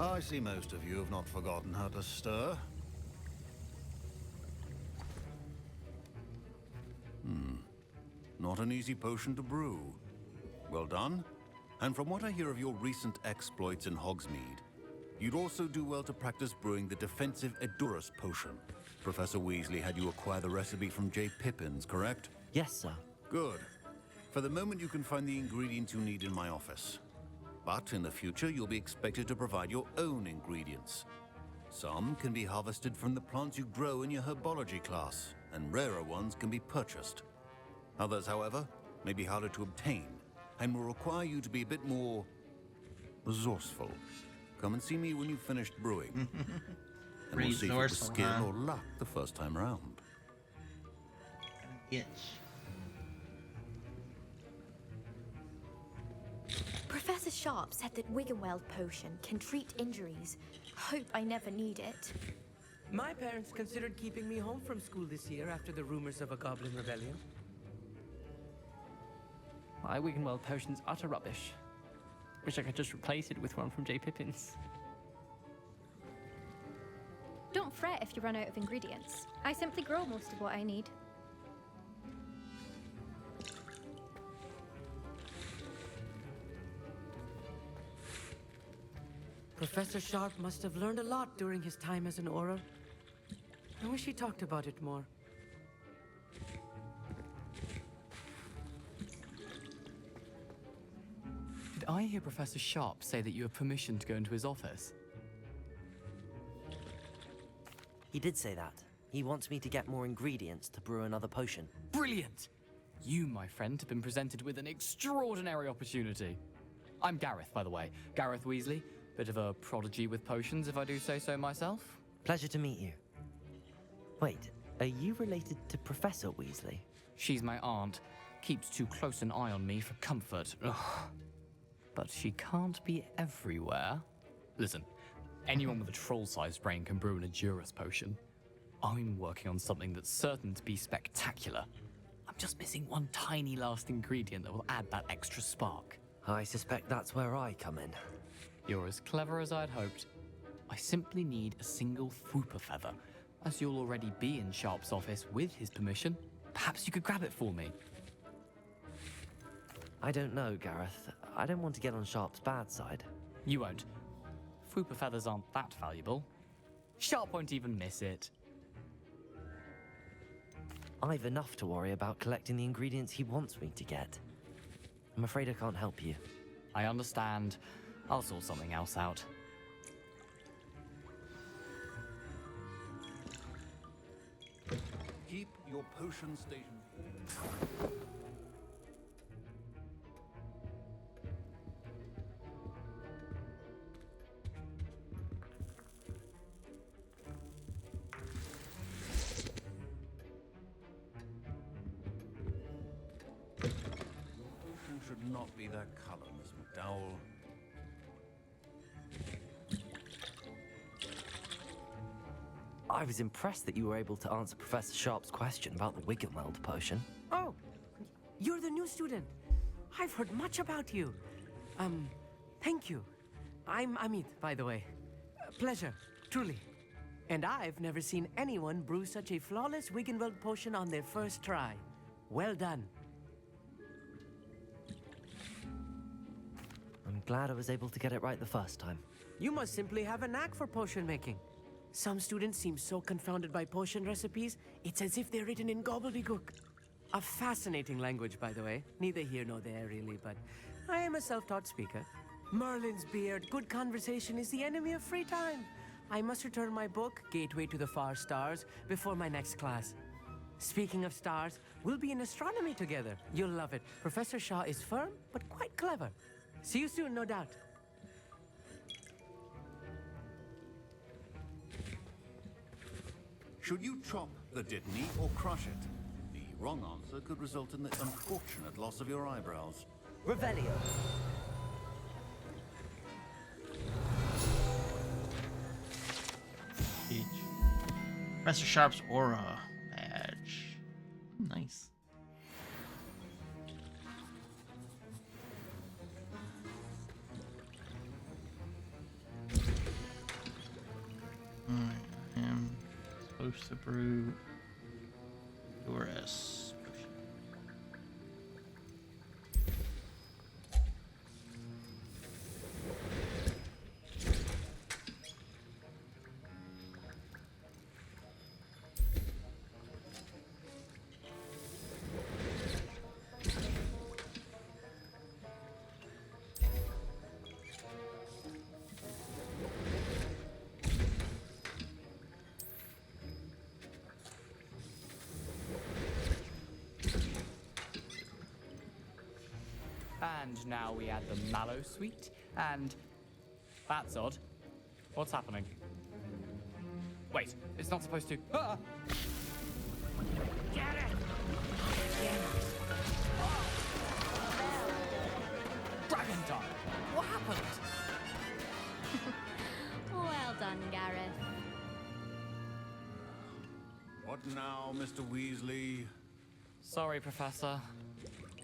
I see most of you have not forgotten how to stir. Not an easy potion to brew. Well done. And from what I hear of your recent exploits in Hogsmeade, you'd also do well to practice brewing the defensive Edurus potion. Professor Weasley had you acquire the recipe from J. Pippin's, correct? Yes, sir. Good. For the moment, you can find the ingredients you need in my office. But in the future, you'll be expected to provide your own ingredients. Some can be harvested from the plants you grow in your herbology class, and rarer ones can be purchased. Others, however, may be harder to obtain, and will require you to be a bit more resourceful. Come and see me when you've finished brewing. And we'll see if it was skill or luck the first time around. Itch. Professor Sharp said that Wiggenweld potion can treat injuries. Hope I never need it. My parents considered keeping me home from school this year after the rumors of a goblin rebellion. My Wiggenweld potion's utter rubbish. Wish I could just replace it with one from J. Pippin's. Don't fret if you run out of ingredients. I simply grow most of what I need. Professor Sharp must have learned a lot during his time as an Auror. I wish he talked about it more. Did I hear Professor Sharp say that you have permission to go into his office? He did say that. He wants me to get more ingredients to brew another potion. Brilliant! You, my friend, have been presented with an extraordinary opportunity. I'm Gareth, by the way. Gareth Weasley. Bit of a prodigy with potions, if I do say so myself. Pleasure to meet you. Wait, are you related to Professor Weasley? She's my aunt. Keeps too close an eye on me for comfort. Ugh. But she can't be everywhere. Listen, anyone with a troll-sized brain can brew an Edurus potion. I'm working on something that's certain to be spectacular. I'm just missing one tiny last ingredient that will add that extra spark. I suspect that's where I come in. You're as clever as I'd hoped. I simply need a single Fwooper feather. As you'll already be in Sharp's office with his permission, perhaps you could grab it for me. I don't know, Gareth. I don't want to get on Sharp's bad side. You won't. Fwooper feathers aren't that valuable. Sharp won't even miss it. I've enough to worry about collecting the ingredients he wants me to get. I'm afraid I can't help you. I understand. I'll sort something else out. keep your potion station. Potion should not be that color, Miss McDowell. I was impressed that you were able to answer Professor Sharp's question about the Wiggenweld potion. Oh, you're the new student. I've heard much about you. Thank you. I'm Amit, by the way. Pleasure, truly. And I've never seen anyone brew such a flawless Wiggenweld potion on their first try. Well done. I'm glad I was able to get it right the first time. You must simply have a knack for potion making. Some students seem so confounded by potion recipes, it's as if they're written in gobbledygook. A fascinating language, by the way. Neither here nor there, really, but I am a self-taught speaker. Merlin's beard, good conversation is the enemy of free time. I must return my book, Gateway to the Far Stars, before my next class. Speaking of stars, we'll be in astronomy together. You'll love it. Professor Shaw is firm, but quite clever. See you soon, no doubt. Should you chop the Dittany or crush it? The wrong answer could result in the unfortunate loss of your eyebrows. Revelio. Peach. Professor Sharp's aura badge. Nice. I am supposed to brew Doris. And now we add the mallow sweet, and that's odd. What's happening? Wait, it's not supposed to. Ah! Get it! Dragon time! What happened? Well done, Gareth. What now, Mr. Weasley? Sorry, Professor.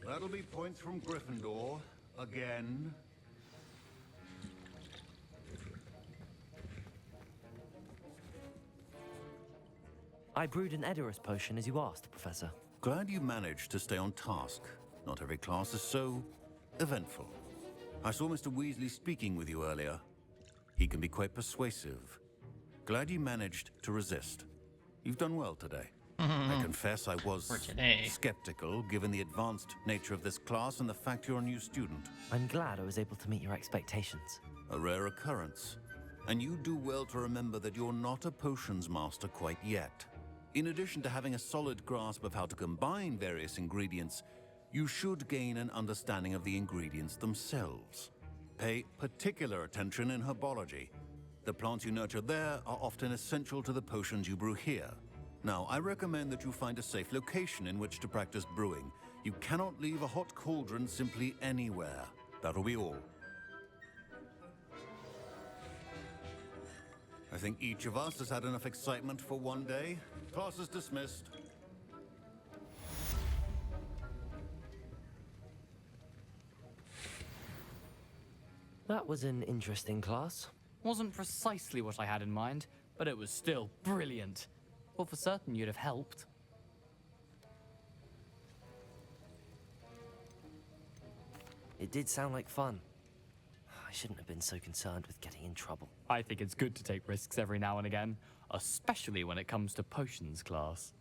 That'll be points from Gryffindor. Again. I brewed an Edorus potion as you asked, Professor. Glad you managed to stay on task. Not every class is so eventful. I saw Mr. Weasley speaking with you earlier. He can be quite persuasive. Glad you managed to resist. You've done well today. I confess I was skeptical, given the advanced nature of this class and the fact you're a new student. I'm glad I was able to meet your expectations. A rare occurrence. And you do well to remember that you're not a potions master quite yet. In addition to having a solid grasp of how to combine various ingredients, you should gain an understanding of the ingredients themselves. Pay particular attention in herbology. The plants you nurture there are often essential to the potions you brew here. Now, I recommend that you find a safe location in which to practice brewing. You cannot leave a hot cauldron simply anywhere. That'll be all. I think each of us has had enough excitement for one day. Class is dismissed. That was an interesting class. Wasn't precisely what I had in mind, but it was still brilliant. Well, for certain you'd have helped. It did sound like fun. I shouldn't have been so concerned with getting in trouble. I think it's good to take risks every now and again, especially when it comes to potions class.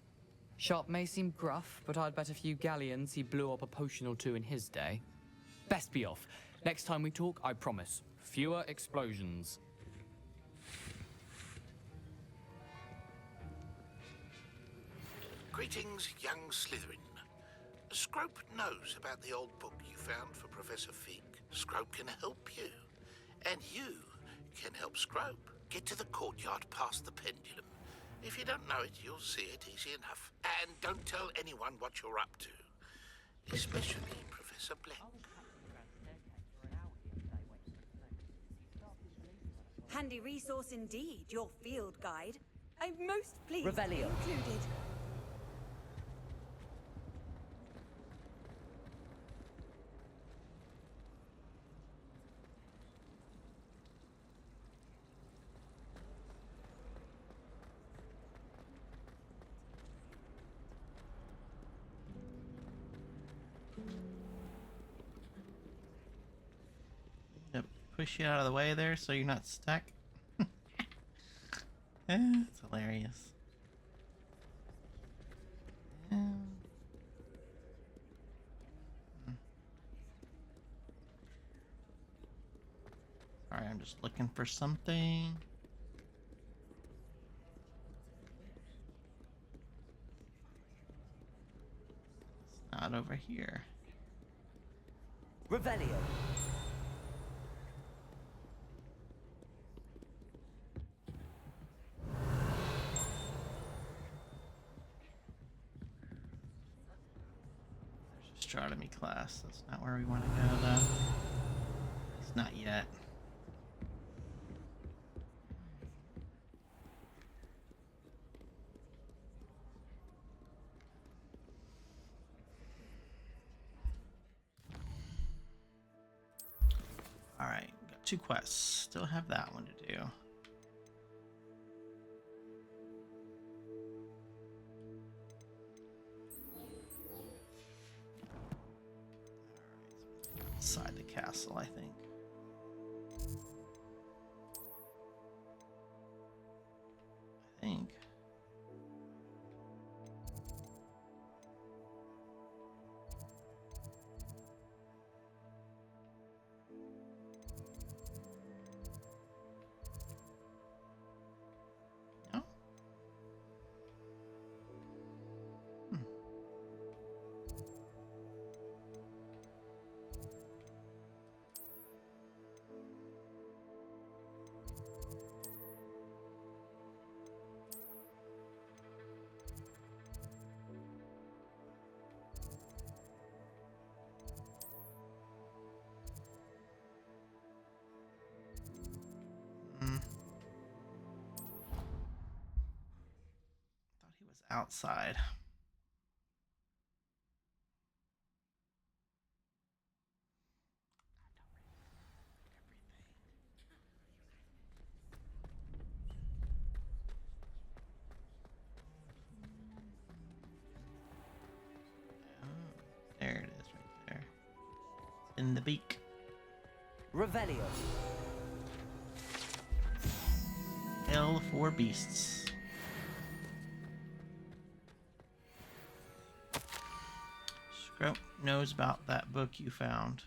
Sharp may seem gruff, but I'd bet a few galleons he blew up a potion or two in his day. Best be off. Next time we talk, I promise, fewer explosions. Greetings, young Slytherin. Scrope knows about the old book you found for Professor Fig. Scrope can help you. And you can help Scrope. Get to the courtyard past the pendulum. If you don't know it, you'll see it easy enough. And don't tell anyone what you're up to. Especially Professor Black. Handy resource indeed, your field guide. I'm most pleased Revelio. to be included. Yep, push you out of the way there so you're not stuck. It's hilarious. Sorry, I'm just looking for something. It's not over here. Revelio. Astronomy class. That's not where we want to go, though. It's not yet. Alright, got 2 quests. Still have that one to do. Inside the castle, I think. No? Thought he was outside. There it is, right there. It's in the beak. Revelio. Hell for beasts. Scrope knows about that book you found.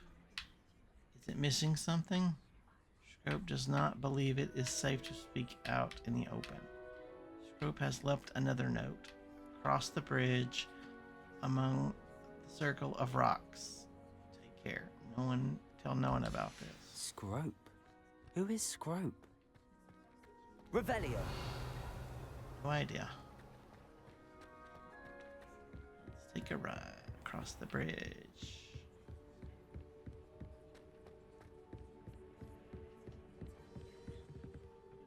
Is it missing something? Scrope does not believe it is safe to speak out in the open. Scrope has left another note. Cross the bridge among the circle of rocks. Take care. Tell no one about this. Scrope? Who is Scrope? Revelio. No idea. Let's take a ride across the bridge.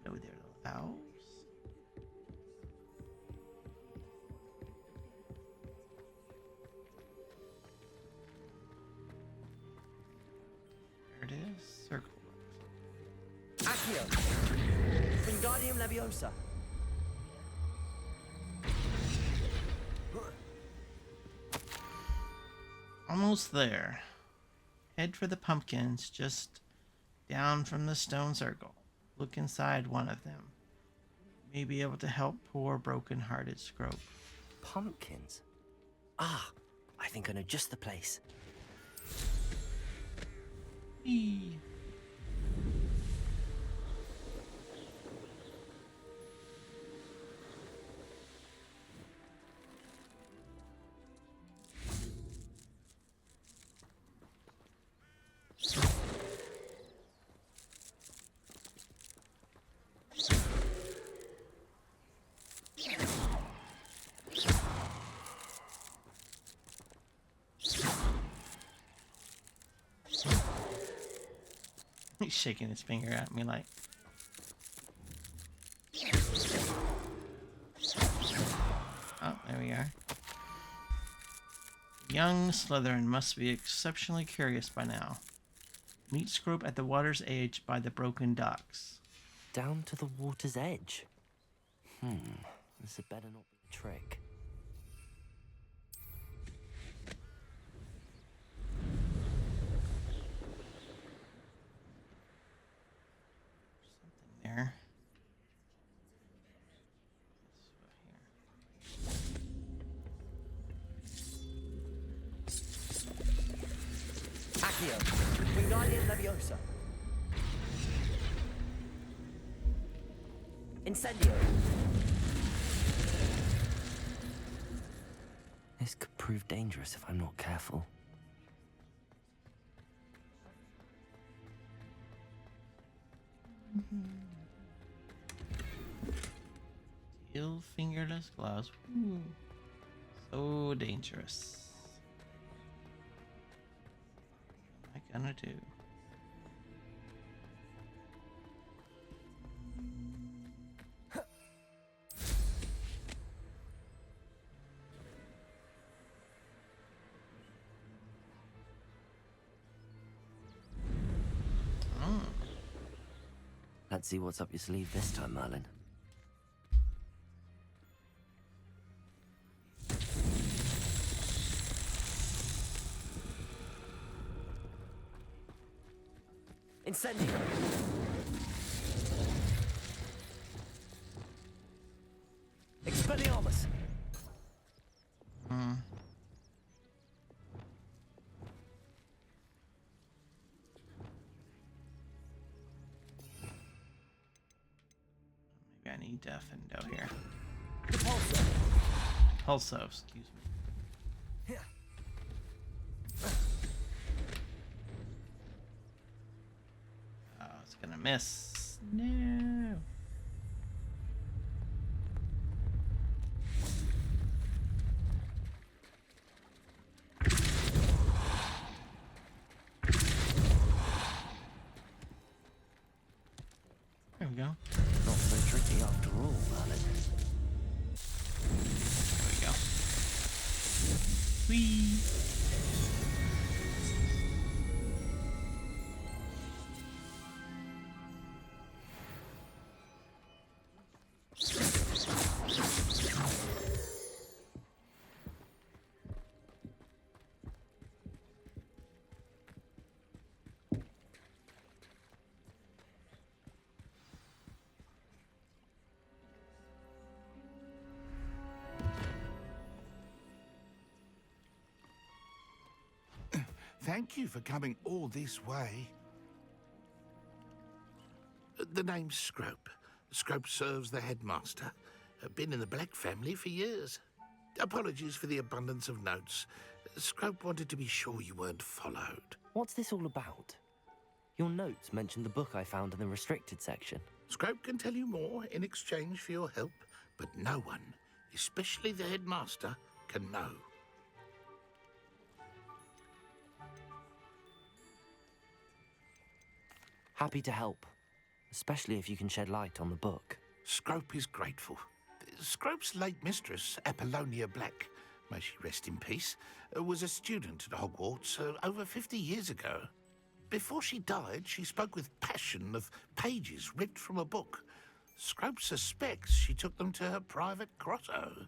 Oh, there, little owls. There it is. Circle. Accio. Wingardium Leviosa. Almost there. Head for the pumpkins just down from the stone circle. Look inside one of them. May be able to help poor broken-hearted Scrope. Pumpkins? Ah, I think I know just the place. Eee. He's shaking his finger at me like. Oh, there we are. Young Slytherin must be exceptionally curious by now. Meet Scrope at the water's edge by the broken docks. Down to the water's edge? This had better not be a trick. Something there. Accio, Wingardium Leviosa. Incendio. This could prove dangerous if I'm not careful. Steel fingerless gloves. Ooh. So dangerous. What am I gonna do? Let's see what's up your sleeve this time, Merlin. Incendio. Expelliarmus. Maybe I need Defendo here. Repulsor. Pulso, excuse me. Oh, it's gonna miss. No. There we go. Not so tricky after all, Merlin. There we go. Whee! Thank you for coming all this way. The name's Scrope. Scrope serves the headmaster. Been in the Black family for years. Apologies for the abundance of notes. Scrope wanted to be sure you weren't followed. What's this all about? Your notes mentioned the book I found in the restricted section. Scrope can tell you more in exchange for your help, but no one, especially the headmaster, can know. Happy to help, especially if you can shed light on the book. Scrope is grateful. Scrope's late mistress, Apollonia Black, may she rest in peace, was a student at Hogwarts over 50 years ago. Before she died, she spoke with passion of pages ripped from a book. Scrope suspects she took them to her private grotto.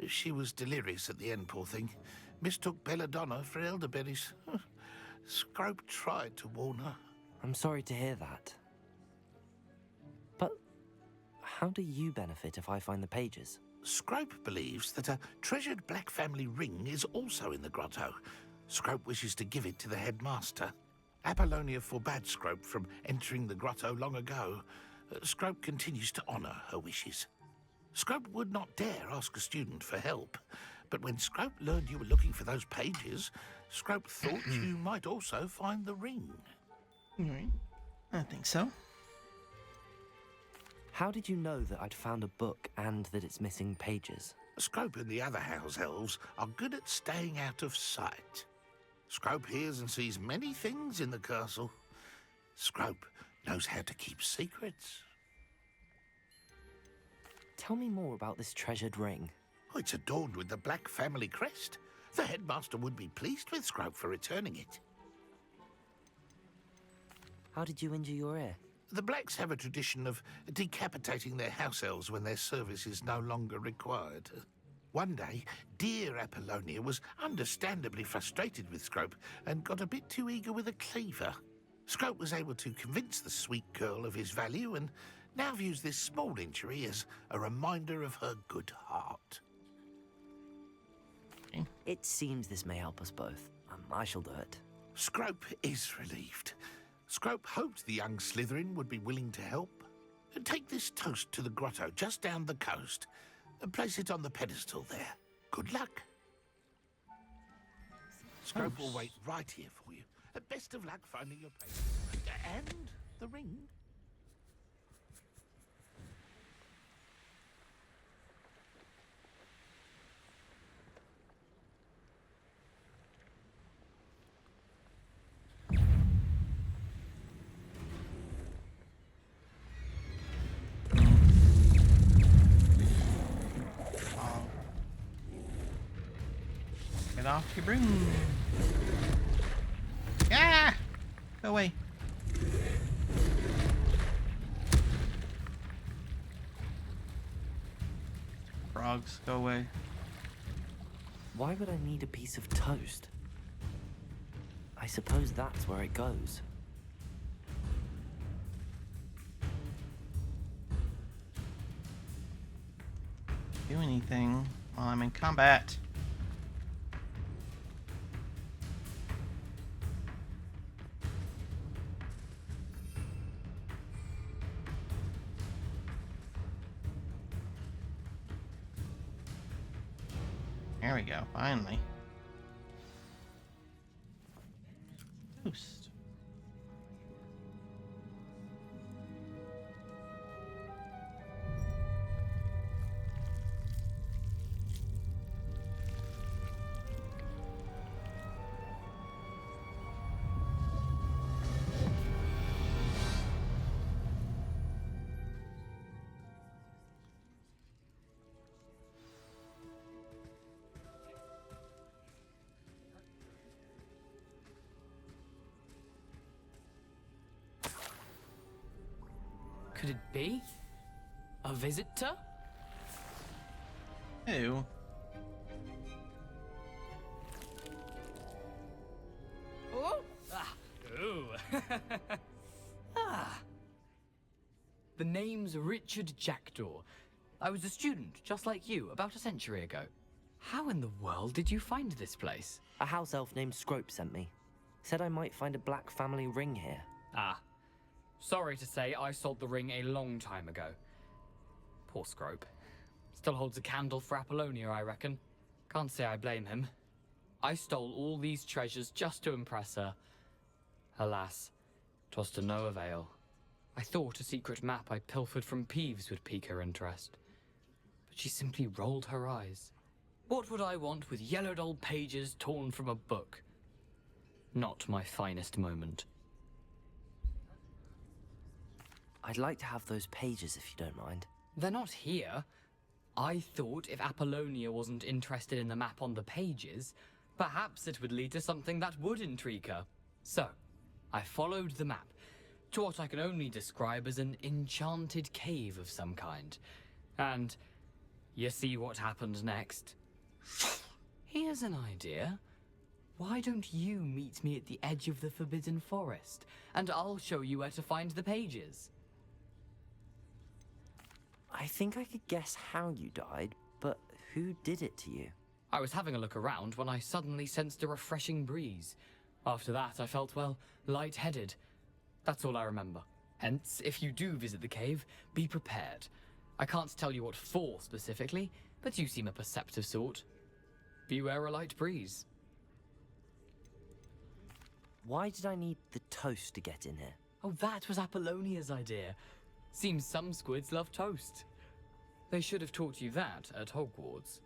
She was delirious at the end, poor thing. Mistook belladonna for elderberries. Scrope tried to warn her. I'm sorry to hear that. But how do you benefit if I find the pages? Scrope believes that a treasured Black family ring is also in the grotto. Scrope wishes to give it to the headmaster. Apollonia forbade Scrope from entering the grotto long ago. Scrope continues to honour her wishes. Scrope would not dare ask a student for help, but when Scrope learned you were looking for those pages, Scrope thought you might also find the ring. All right. I think so. How did you know that I'd found a book and that it's missing pages? Scrope and the other house elves are good at staying out of sight. Scrope hears and sees many things in the castle. Scrope knows how to keep secrets. Tell me more about this treasured ring. Oh, it's adorned with the Black family crest. The headmaster would be pleased with Scrope for returning it. How did you injure your ear? The Blacks have a tradition of decapitating their house elves when their service is no longer required. One day, dear Apollonia was understandably frustrated with Scrope and got a bit too eager with a cleaver. Scrope was able to convince the sweet girl of his value and now views this small injury as a reminder of her good heart. It seems this may help us both. I shall do it. Scrope is relieved. Scrope hoped the young Slytherin would be willing to help. Take this toast to the grotto just down the coast and place it on the pedestal there. Good luck. Scrope will wait right here for you. Best of luck finding your place. And the ring. Get off your broom. Ah! Go away. Frogs, go away. Why would I need a piece of toast? I suppose that's where it goes. Do anything while I'm in combat. There we go, finally. Toast. Could it be? A visitor? Ew. Oh! Ah! Ooh! Ah! The name's Richard Jackdaw. I was a student, just like you, about a century ago. How in the world did you find this place? A house elf named Scrope sent me. Said I might find a Black family ring here. Ah. Sorry to say, I sold the ring a long time ago. Poor Scrope. Still holds a candle for Apollonia, I reckon. Can't say I blame him. I stole all these treasures just to impress her. Alas, 'twas to no avail. I thought a secret map I pilfered from Peeves would pique her interest. But she simply rolled her eyes. What would I want with yellowed old pages torn from a book? Not my finest moment. I'd like to have those pages if you don't mind. They're not here. I thought if Apollonia wasn't interested in the map on the pages, perhaps it would lead to something that would intrigue her. So, I followed the map to what I can only describe as an enchanted cave of some kind. And you see what happened next? Here's an idea. Why don't you meet me at the edge of the Forbidden Forest, and I'll show you where to find the pages? I think I could guess how you died, but who did it to you? I was having a look around when I suddenly sensed a refreshing breeze. After that, I felt, well, lightheaded. That's all I remember. Hence, if you do visit the cave, be prepared. I can't tell you what for specifically, but you seem a perceptive sort. Beware a light breeze. Why did I need the toast to get in here? Oh, that was Apollonia's idea. Seems some squids love toast. They should have taught you that at Hogwarts.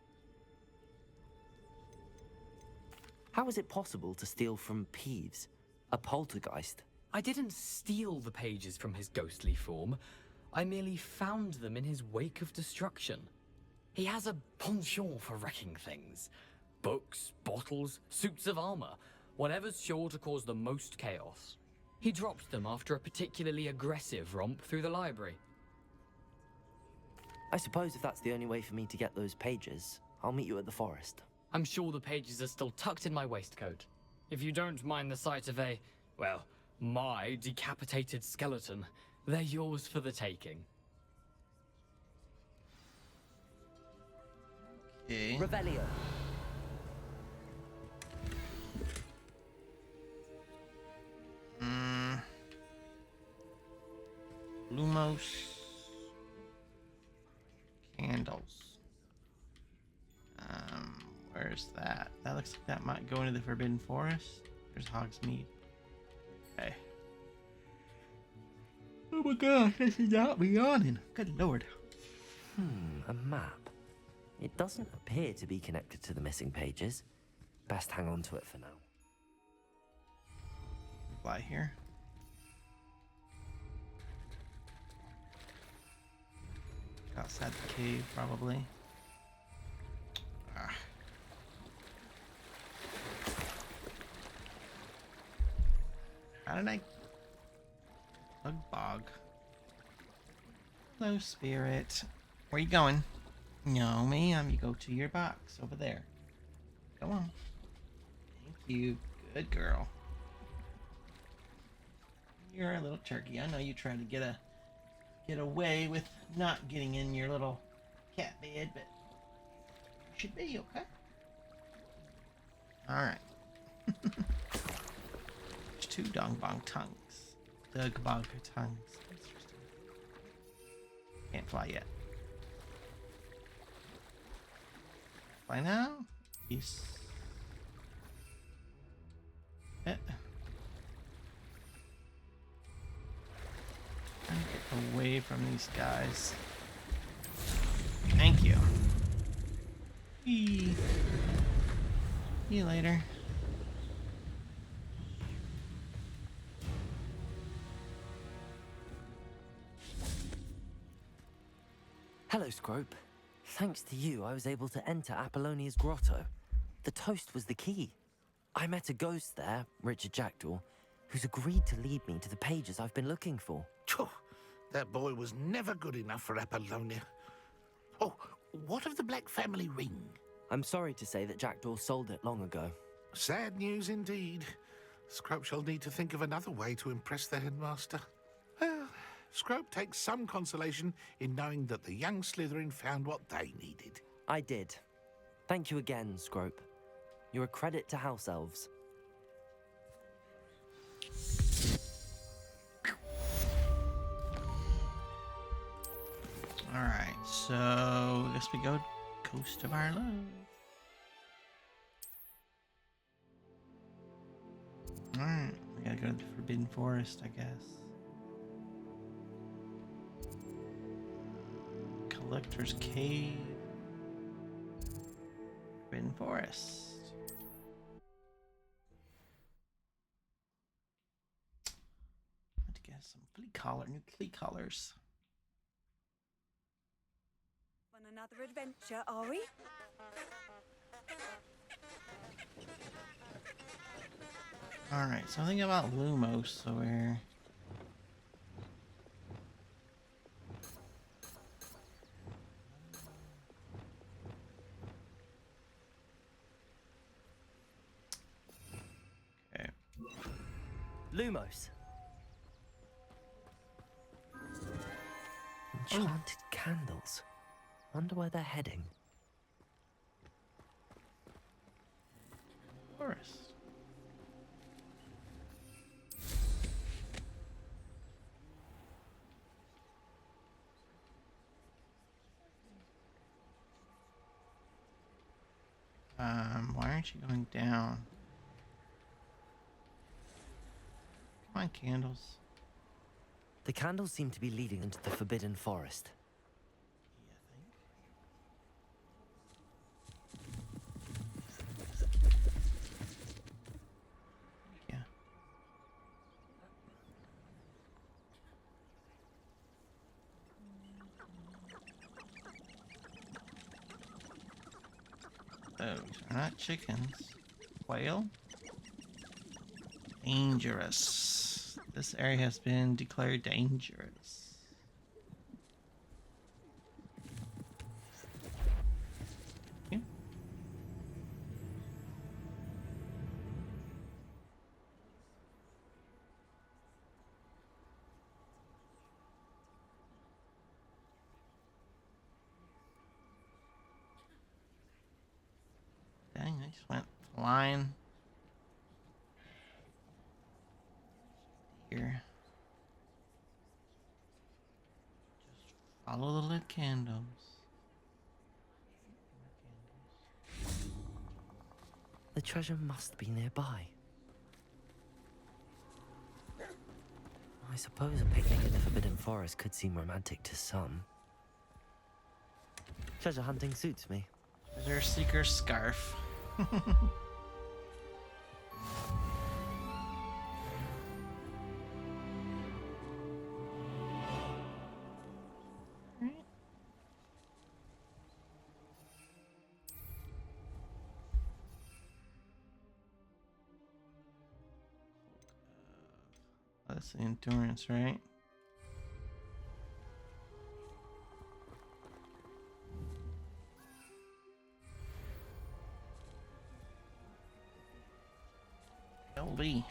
How is it possible to steal from Peeves, a poltergeist? I didn't steal the pages from his ghostly form. I merely found them in his wake of destruction. He has a penchant for wrecking things. Books, bottles, suits of armor, whatever's sure to cause the most chaos. He dropped them after a particularly aggressive romp through the library. I suppose if that's the only way for me to get those pages, I'll meet you at the forest. I'm sure the pages are still tucked in my waistcoat. If you don't mind the sight of a, well, my decapitated skeleton, they're yours for the taking. Okay. Revelio. Lumos. Candles. Where's that? That looks like that might go into the Forbidden Forest. There's Hogsmeade. Okay. Oh my gosh, this is not me yawning. Good lord. A map. It doesn't appear to be connected to the missing pages. Best hang on to it for now. Fly here. Outside the cave, probably. Ah. How did I... Bog. Hello, spirit. Where you going? No, ma'am. You go to your box over there. Go on. Thank you. Good girl. You're a little turkey. I know you tried to get away with not getting in your little cat bed, but you should be, okay? Alright. There's 2 dongbong tongues. Dugbog tongues. Can't fly yet. Fly now? Yes. Trying to get away from these guys. Thank you. See you later. Hello, Scrope. Thanks to you, I was able to enter Apollonia's grotto. The toast was the key. I met a ghost there, Richard Jackdaw, who's agreed to lead me to the pages I've been looking for. That boy was never good enough for Apollonia. Oh, what of the Black family ring? I'm sorry to say that Jackdaw sold it long ago. Sad news indeed. Scrope shall need to think of another way to impress the headmaster. Well, Scrope takes some consolation in knowing that the young Slytherin found what they needed. I did. Thank you again, Scrope. You're a credit to House Elves. Alright, so I guess we go Coast of Our Love. Alright, we gotta go to the Forbidden Forest, I guess. Collector's Cave. Forbidden Forest. Had to get some new flea collars. On another adventure, are we? Alright, something about Lumos, so we're... Okay. Lumos. Enchanted candles. Wonder where they're heading. Forest. Why aren't you going down? Come on, candles. The candles seem to be leading into the Forbidden Forest. Those are not chickens. Quail. Dangerous. This area has been declared dangerous. Yeah. Dang, I just went flying. Here. Just follow the lit candles. The treasure must be nearby. I suppose a picnic in the Forbidden Forest could seem romantic to some. Treasure hunting suits me. Treasure seeker scarf. That's the endurance, right? LB.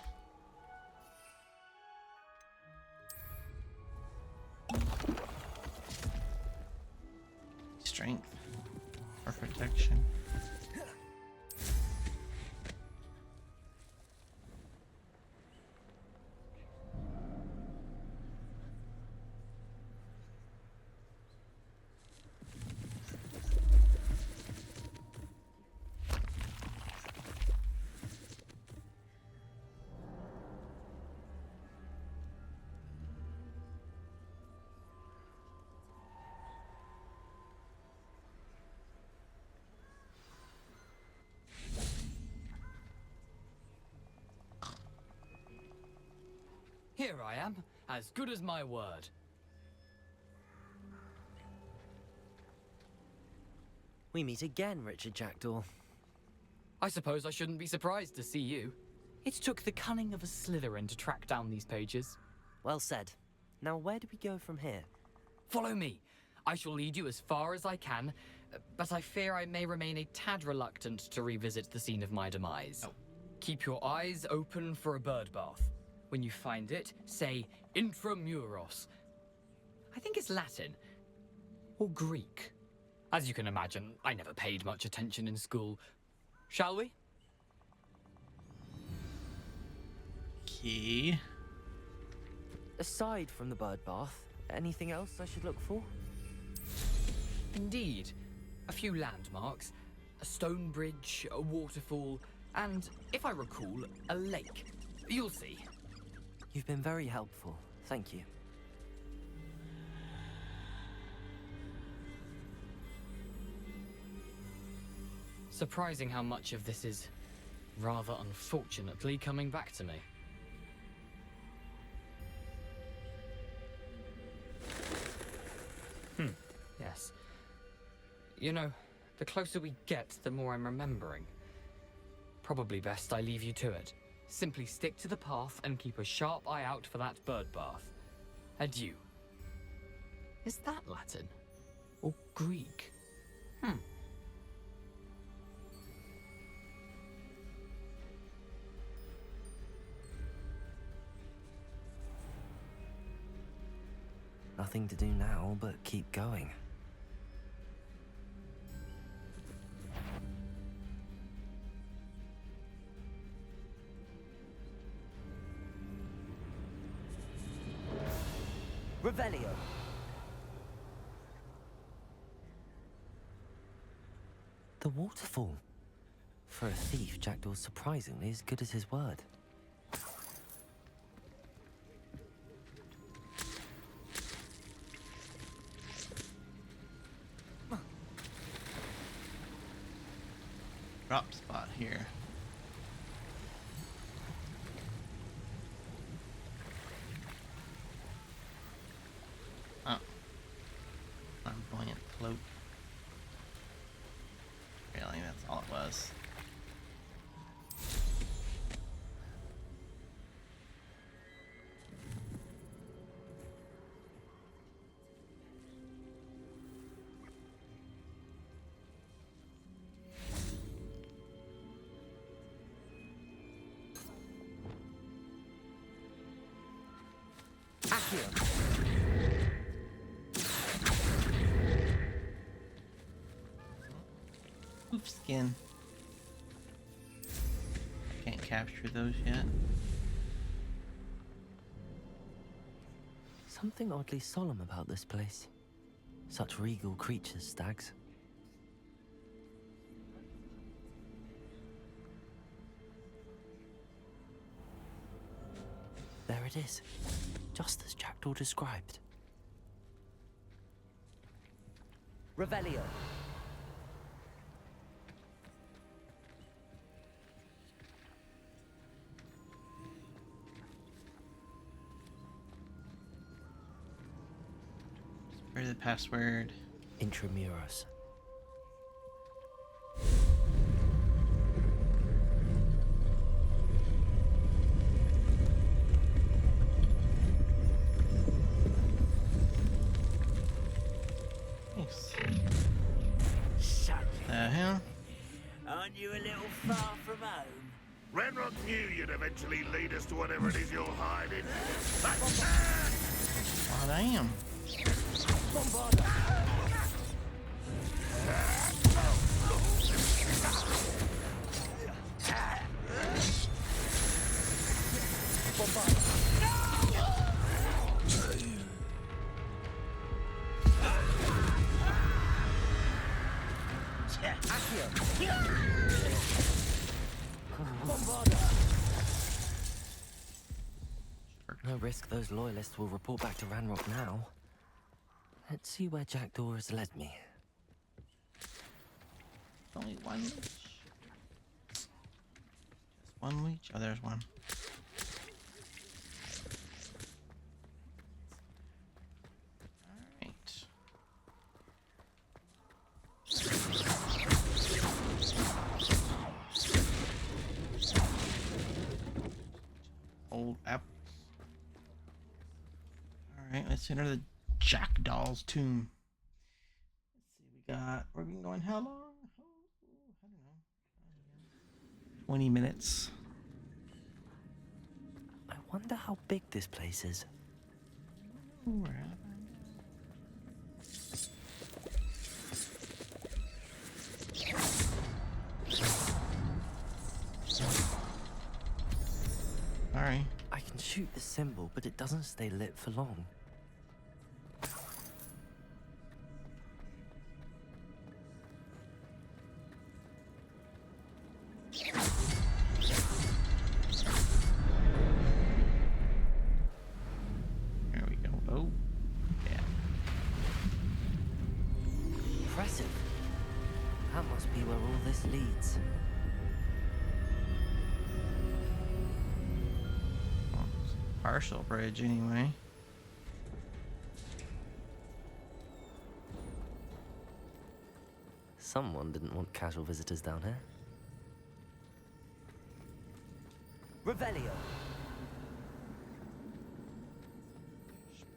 Strength or protection. Here I am, as good as my word. We meet again, Richard Jackdaw. I suppose I shouldn't be surprised to see you. It took the cunning of a Slytherin to track down these pages. Well said. Now where do we go from here? Follow me. I shall lead you as far as I can, but I fear I may remain a tad reluctant to revisit the scene of my demise. Oh. Keep your eyes open for a bird bath. When you find it, say intramuros. I think it's Latin. Or Greek. As you can imagine, I never paid much attention in school. Shall we? Key. Aside from the bird bath, anything else I should look for? Indeed. A few landmarks. A stone bridge, a waterfall, and, if I recall, a lake. You'll see. You've been very helpful. Thank you. Surprising how much of this is, rather unfortunately, coming back to me. Yes. You know, the closer we get, the more I'm remembering. Probably best I leave you to it. Simply stick to the path and keep a sharp eye out for that bird bath. Adieu. Is that Latin? Or Greek? Nothing to do now but keep going. Revelio. The waterfall. For a thief, Jackdaw's surprisingly as good as his word. Drop spot here. Oh. Flamboyant cloak. feeling that's all it was. Hoof skin. Can't capture those yet. Something oddly solemn about this place. Such regal creatures, stags. There it is, just as Jackdaw described. Revelio. Where's the password? Intramuros. Nice. Suck The hell? Aren't you a little far from home? Renrock knew you'd eventually lead us to whatever it is you're hiding. Oh, damn. No risk those loyalists will report back to Ranrock now. Let's see where Jackdaw has led me. Only one leech. Just one leech? Oh, there's one. Alright. Old app. Alright, let's enter the Jackdaw's tomb. Let's see, we got. We're been going how long? Oh, I don't know. 20 minutes. I wonder how big this place is. Sorry. I can shoot the symbol, but it doesn't stay lit for long. There we go. Oh, yeah. Impressive. That must be where all this leads. Well, it's a partial bridge, anyway. Someone didn't want casual visitors down here. Revelio.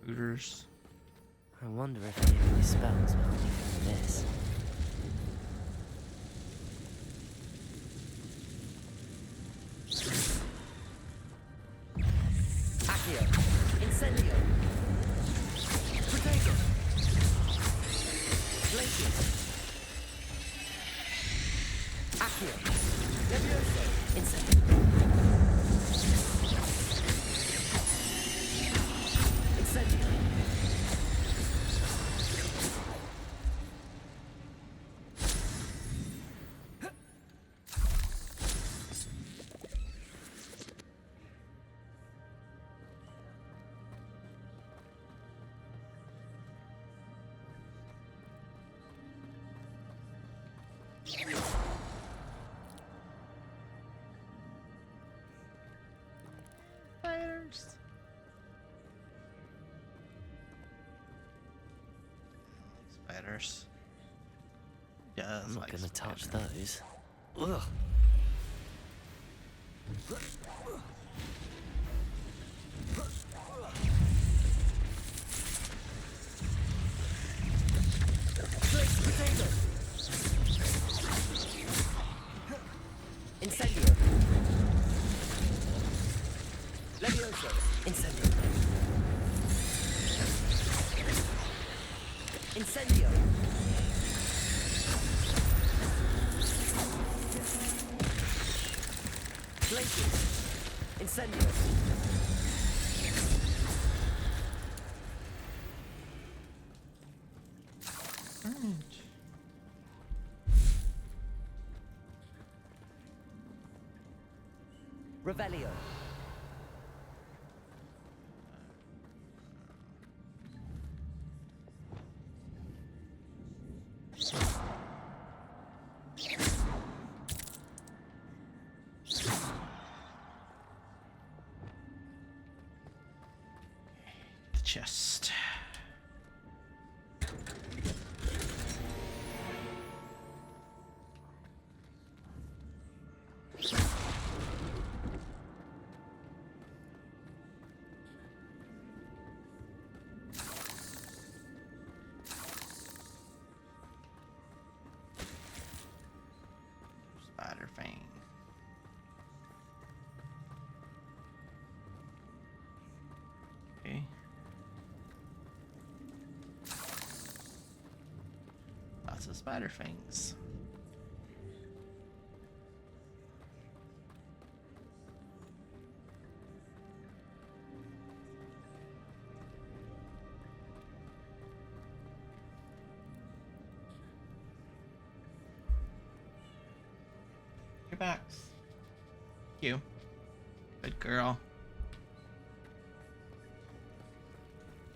Spooters. I wonder if any of these spells will help me from this. Accio. Incendio. Protego. Glacius. Accio. Levioso. Incendio. Incendio. Spiders. Spiders. Yeah, I'm not gonna touch those. Ugh. Incendio. Levioso. Incendio. Incendio. Glaciers. Incendio. Revelio. The chest. Spider fang. Okay. Lots of spider fangs. Your backs. You. Good girl.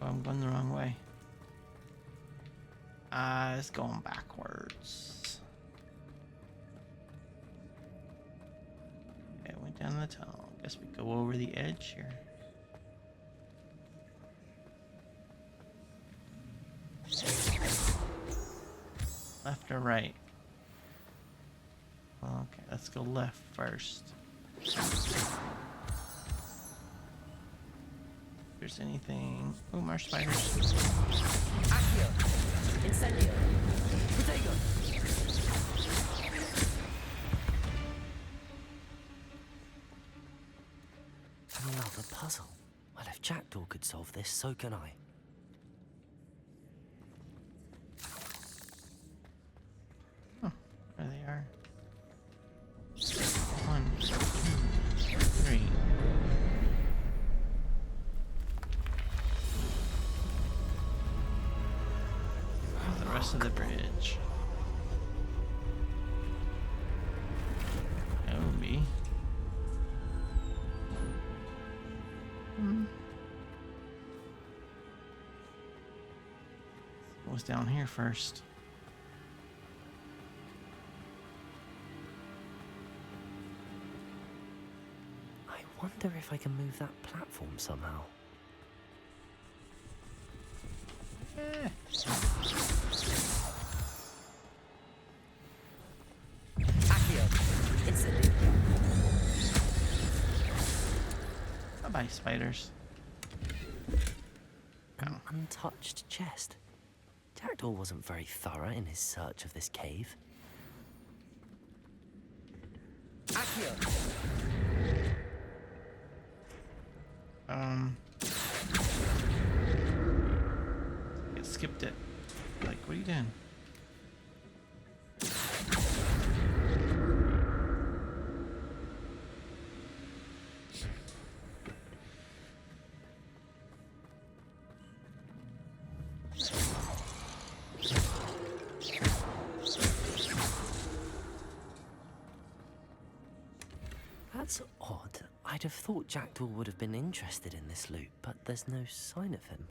Oh, I'm going the wrong way. It's going backwards. Okay, went down the tunnel. Guess we go over the edge here. Left or right? Okay, let's go left first. If there's anything... Oh, more spiders. Accio. Incendio. Protego. Another puzzle. Well, if Jackdaw could solve this, so can I. Oh, there they are. 1, 2, 3. The rest of the bridge. That would be. What's down here first? I wonder if I can move that platform somehow. Yeah. Accio. Incendio. Bye-bye, spiders. An untouched chest. Jackdaw wasn't very thorough in his search of this cave. Accio. It skipped it. Like, what are you doing? That's odd. I'd have thought Jackdaw would have been interested in this loot, but there's no sign of him.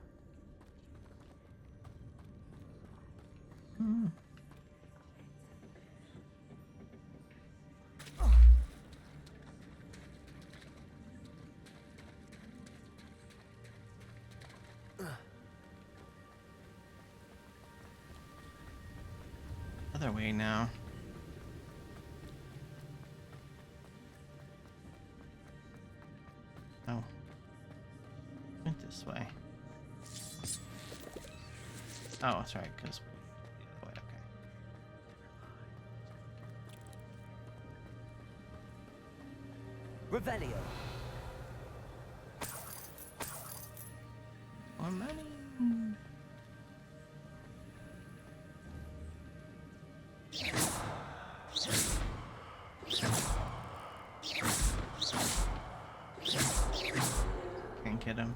other way now. Oh. Went this way. Oh, that's right, because the other way, okay. Revelio. More money. Can't get him.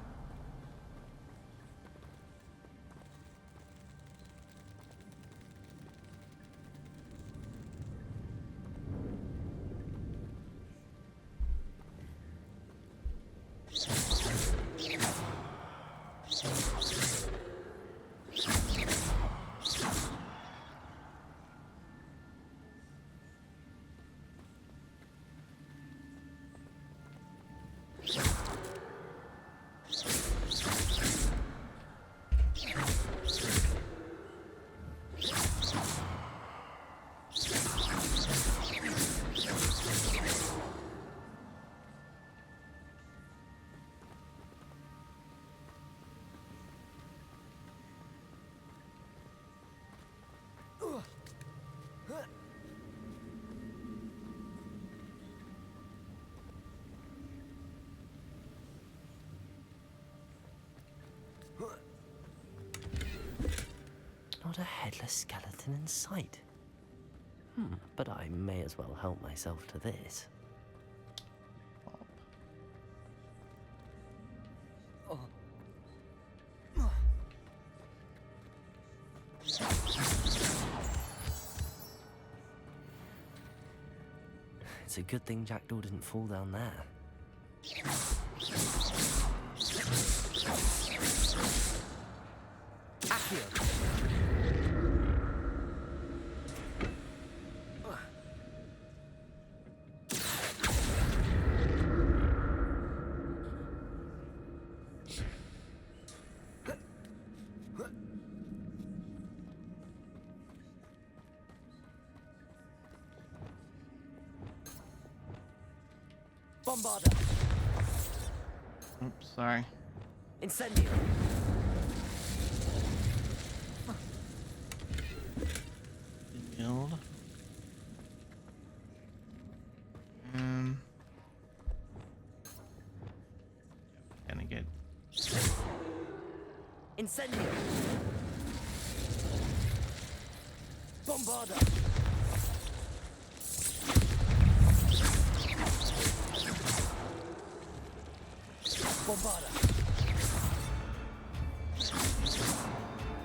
Not a headless skeleton in sight. But I may as well help myself to this. It's a good thing Jackdaw didn't fall down there. Accio. Bombarda. Oops, sorry. Incendio. Build. Gonna get Incendio. Bombarda. Bombarda.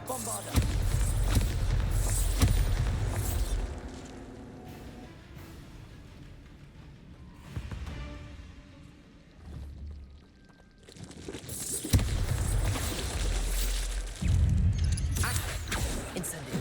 Bombarda. Incendio.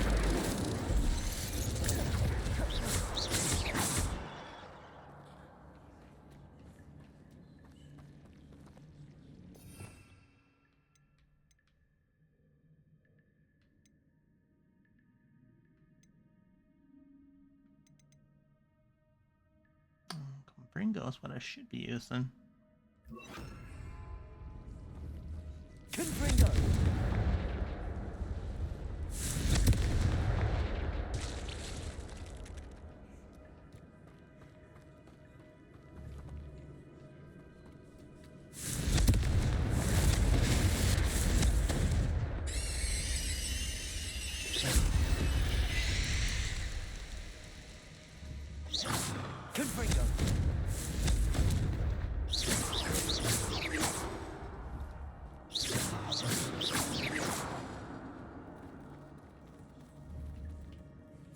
Confringo is what I should be using. Confringo. Confringo.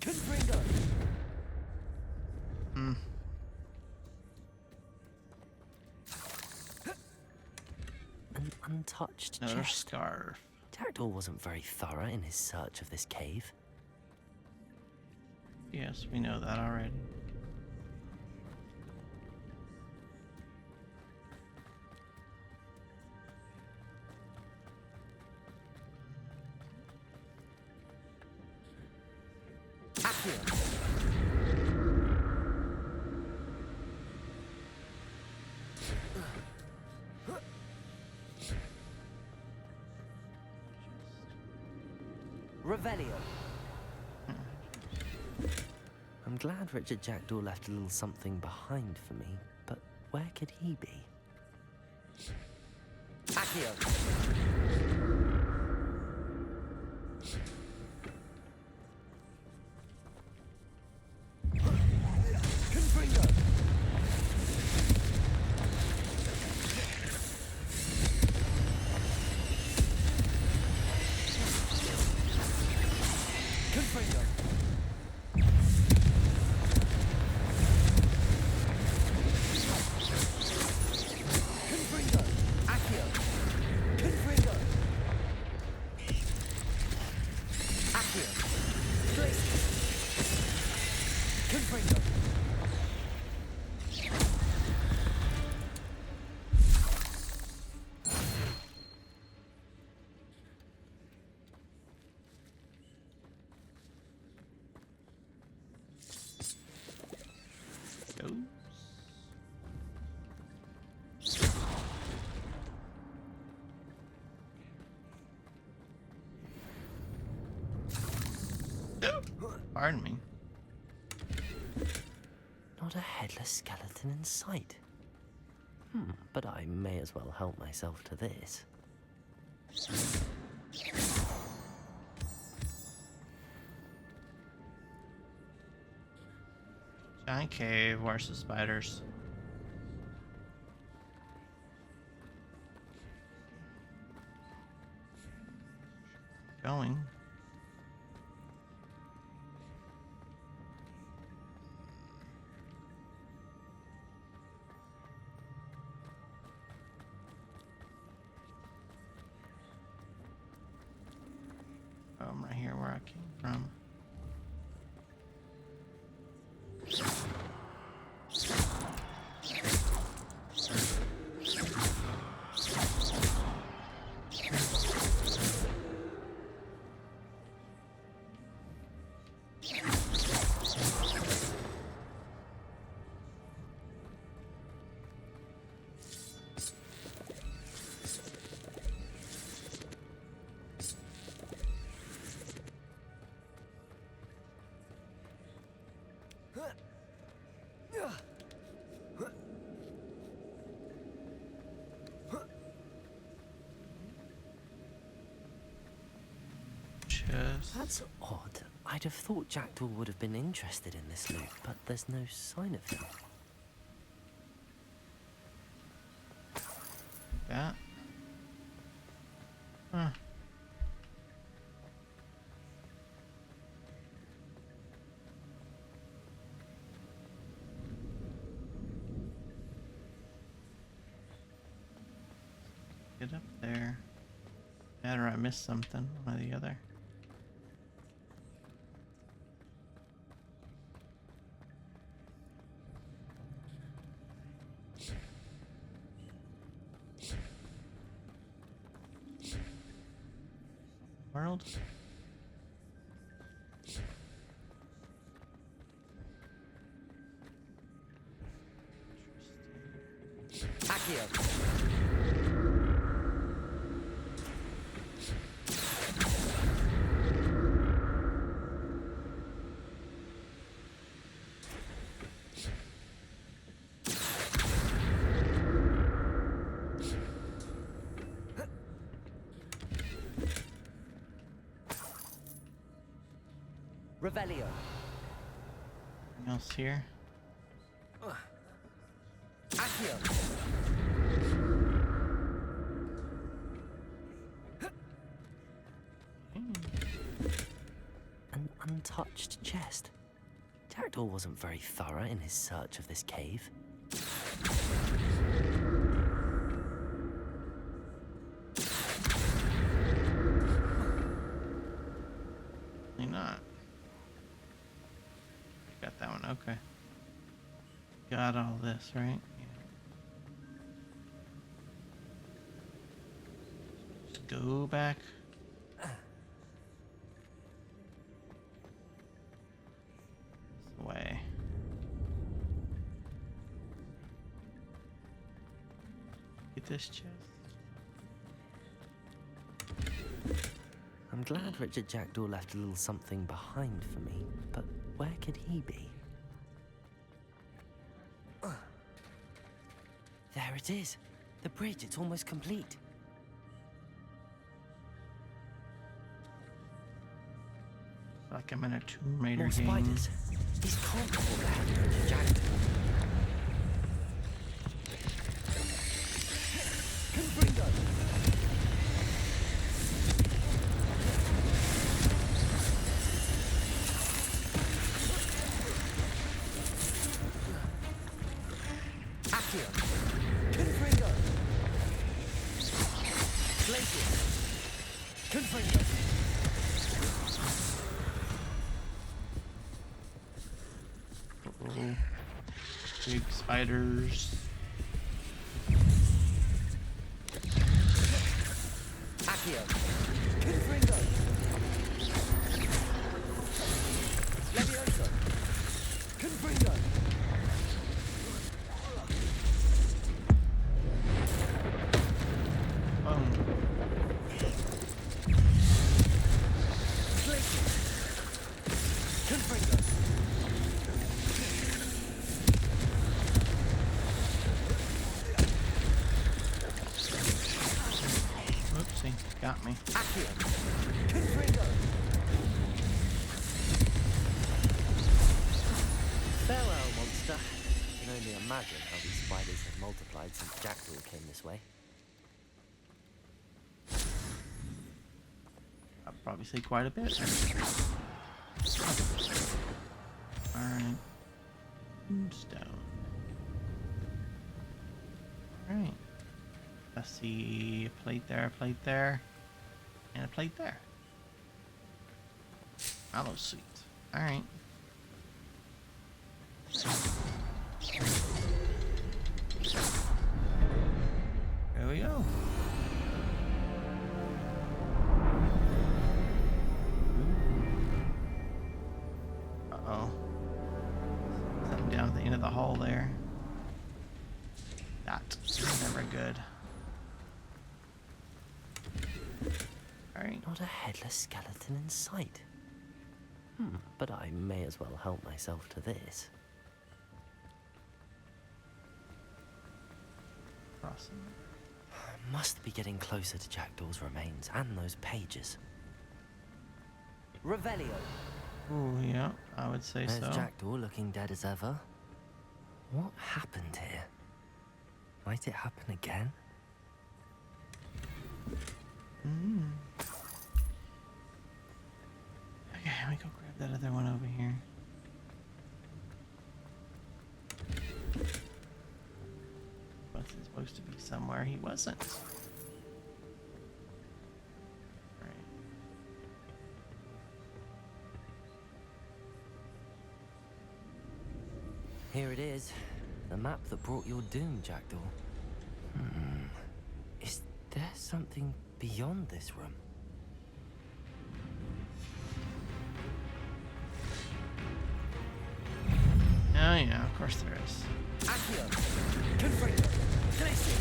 Confringo. An untouched Another chest. scarf. Jackdaw wasn't very thorough in his search of this cave. Yes, we know that already. Accio. Revelio. I'm glad Richard Jackdaw left a little something behind for me, but where could he be? Accio. Confringo. Confringo. Confringo. Accio. Confringo. Accio. Glacier. Confringo. Pardon me. Not a headless skeleton in sight. But I may as well help myself to this. Giant cave, where's the spiders? Going. I'm right here where I came from. That's odd. I'd have thought Jackdaw would have been interested in this loot, but there's no sign of him. That. Huh. Get up there. That or I missed something. One or the other. World? Accio. Revelio. Anything else here? Accio. An untouched chest. Jackdaw wasn't very thorough in his search of this cave. Not. Got that one, okay. Got all this, right? Yeah. Just go back. this chest. I'm glad Richard Jackdaw left a little something behind for me, but where could he be? There it is. The bridge, it's almost complete. Like I'm in a Tomb Raider More game. spiders. These can't be all the head of Richard Jackdaw. Confringo! Accio! Confringo! Glacier! Confringo! Uh-oh. Big spiders. Accio! Confringo! Levioso! Confringo! Oopsie, got me. Farewell, monster. I can only imagine how these spiders have multiplied since Jackdaw came this way. I'll probably say quite a bit. Alright. Tombstone. Alright. Let's see. A plate there, and a plate there. Mallow sweet. Alright. There we go. Uh-oh. Something down at the end of the hall there. That's never good. Alright. Not a headless skeleton in sight. But I may as well help myself to this. Crossing. Must be getting closer to Jackdaw's remains and those pages. Revelio. Oh, yeah, I would say There's so. Jackdaw looking dead as ever. What happened here? Might it happen again? Okay, let me go grab that other one over here. Wasn't supposed to be somewhere he wasn't. Right. Here it is. The map that brought your doom, Jackdaw. Is there something beyond this room? Oh yeah, of course there is. Accio! Confringo! Glacier!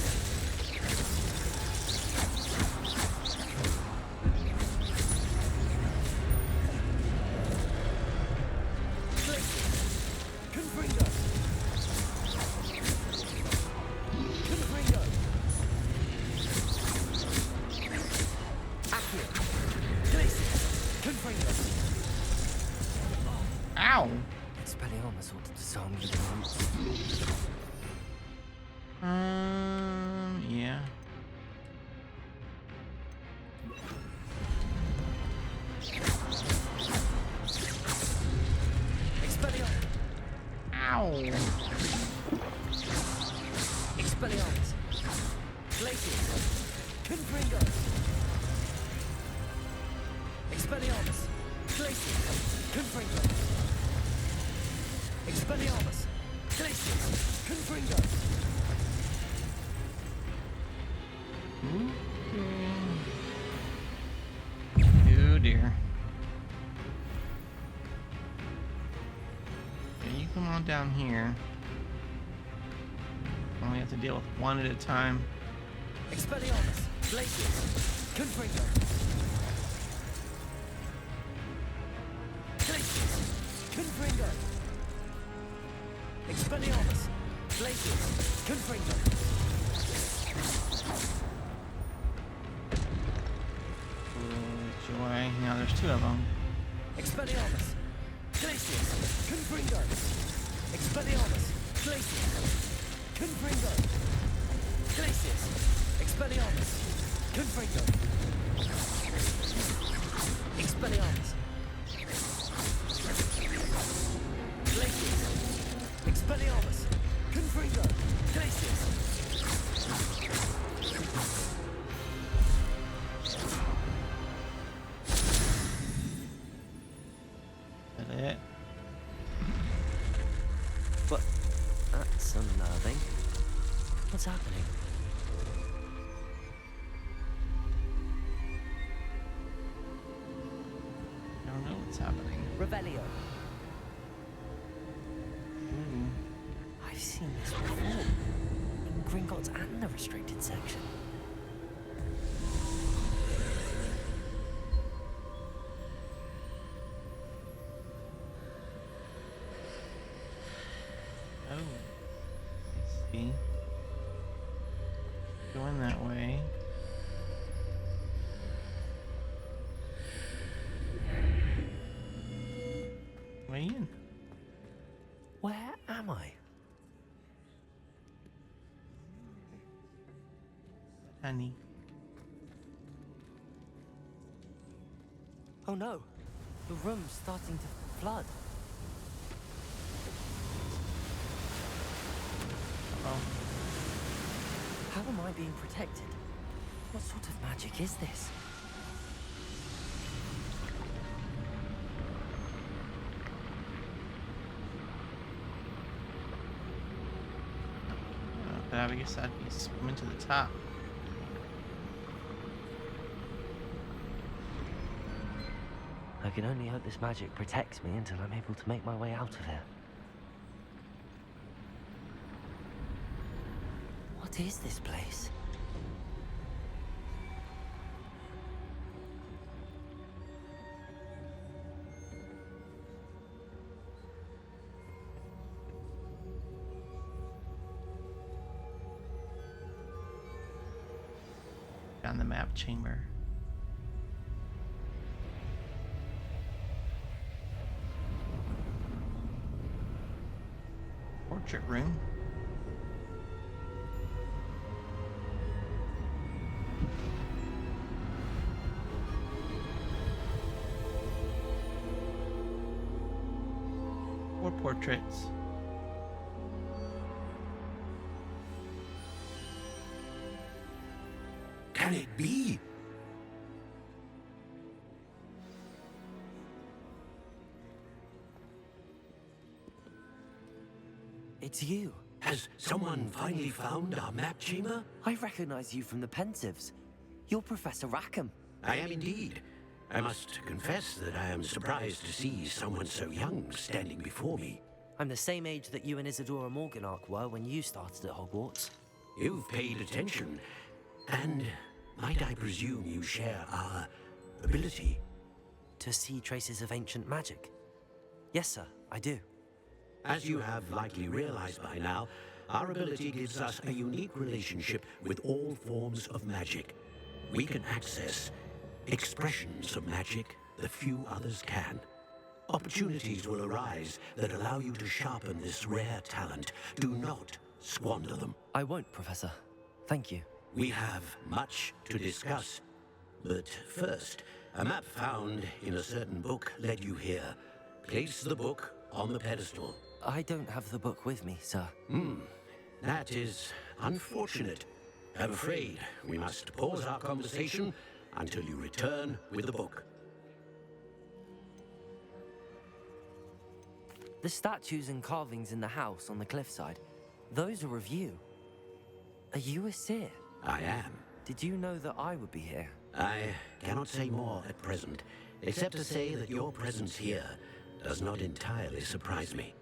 Confringo! Confringo! Accio! Glacier! Confringo! Ow! Expelliarmus ought to disarm you the roots. Yeah. Expelliarmus! Ow! Expelliarmus! Glacier! Confringo! Expelliarmus! Glacier! Confringo! Expelliarmus! Glacier! Confringo! Oh dear. Okay, you come on down here. Only have to deal with one at a time. Expelliarmus! Glacius! Confringo! Glacius! Confringo! Expelliarmus! Glacius! Confringo! Joy. Now there's two of them. Expelliarmus! Glacius! Confringo! Expelliarmus! Glacius! Confringo! Glacius! Expelliarmus! Confringo! Expelliarmus! Glacius! Expelliarmus! Confringo! Glacius! Is that it? But that's unnerving. What's happening? I don't know what's happening. Revelio. Ooh. I've seen this before. In Gringotts and the restricted section. Oh. I see. Going that way. Way in. Where am I? Honey. Oh no. The room's starting to flood. Oh. How am I being protected? What sort of magic is this? But I guess I'd be swimming to the top. I can only hope this magic protects me until I'm able to make my way out of here. What is this place? Found the map chamber. Portrait room. More portraits. Can it be? It's you. Has someone finally found our map chamber? I recognize you from the Pensives. You're Professor Rackham. I am indeed. I must confess that I am surprised to see someone so young standing before me. I'm the same age that you and Isadora Morganach were when you started at Hogwarts. You've paid attention, and might I presume you share our ability? To see traces of ancient magic? Yes, sir, I do. As you have likely realized by now, our ability gives us a unique relationship with all forms of magic. We can access expressions of magic that few others can. Opportunities will arise that allow you to sharpen this rare talent. Do not squander them. I won't, Professor. Thank you. We have much to discuss. But first, a map found in a certain book led you here. Place the book on the pedestal. I don't have the book with me, sir. That is unfortunate. I'm afraid we must pause our conversation until you return with the book. The statues and carvings in the house on the cliffside, those are of you. Are you a seer? I am. Did you know that I would be here? I cannot say more at present, except to say that your presence here does not entirely surprise me.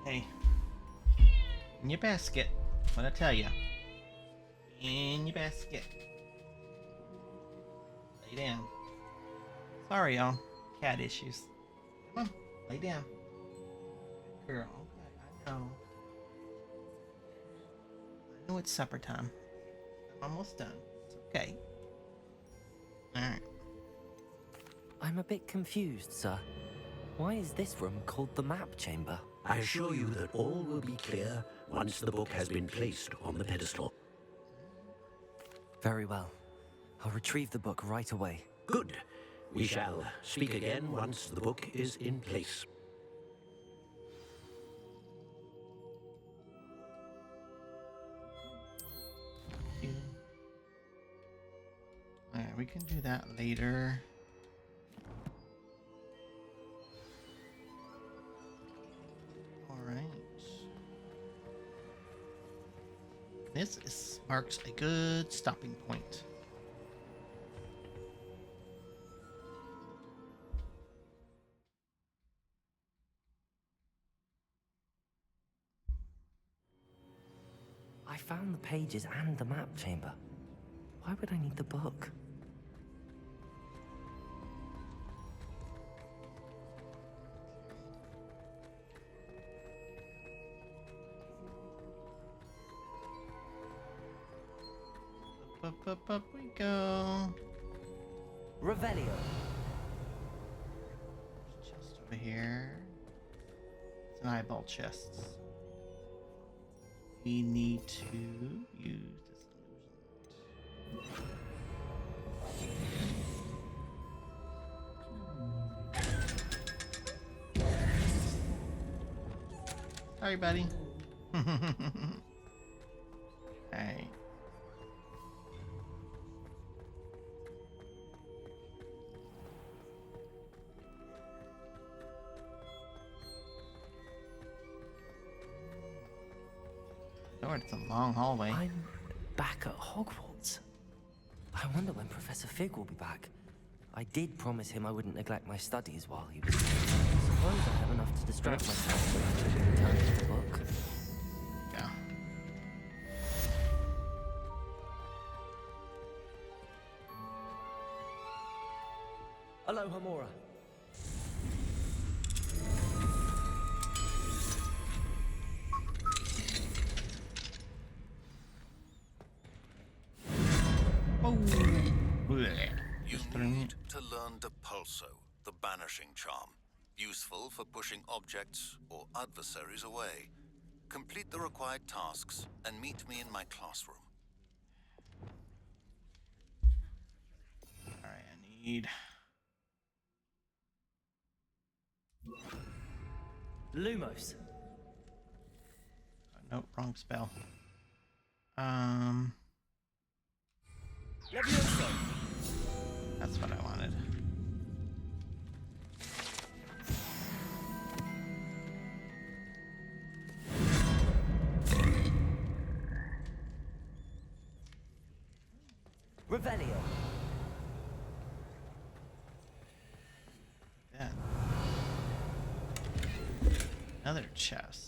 Hey. In your basket. What I tell you. In your basket. Lay down. Sorry, y'all. Cat issues. Come on, lay down. Good girl. Okay, I know. I know it's supper time. I'm almost done. It's okay. Alright. I'm a bit confused, sir. Why is this room called the map chamber? I assure you that all will be clear once the book has been placed on the pedestal. Very well. I'll retrieve the book right away. Good. We shall speak again once the book is in place. Alright, we can do that later. Alright. This marks a good stopping point. I found the pages and the map chamber. Why would I need the book? Up we go. Revelio. Chest over here. It's an eyeball chest. We need to use this illusion. Sorry, buddy. Alright. Lord, it's a long hallway. I'm back at Hogwarts. I wonder when Professor Fig will be back. I did promise him I wouldn't neglect my studies while he was here. I suppose I have enough to distract myself without returning to the book. Yeah. Hello, Hamora. You need to learn Depulso, the banishing charm. Useful for pushing objects or adversaries away. Complete the required tasks and meet me in my classroom. Alright, I need... Lumos. Oh, nope, wrong spell. That's what I wanted. Revelio. That. Another chest.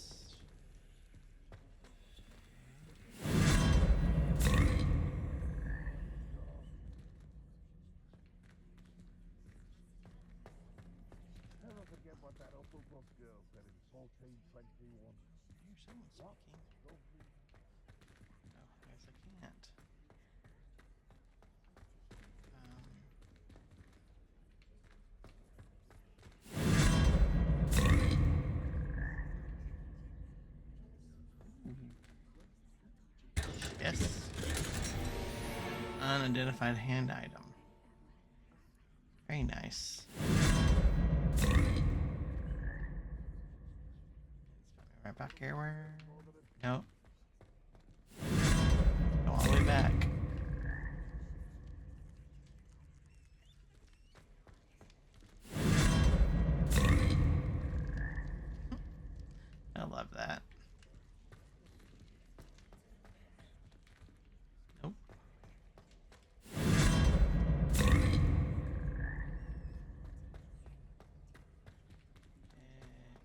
Someone's speaking. No, I guess I can't. Yes. Unidentified hand item. Very nice. Right back here where... Nope. Go all the way back. I love that. Nope.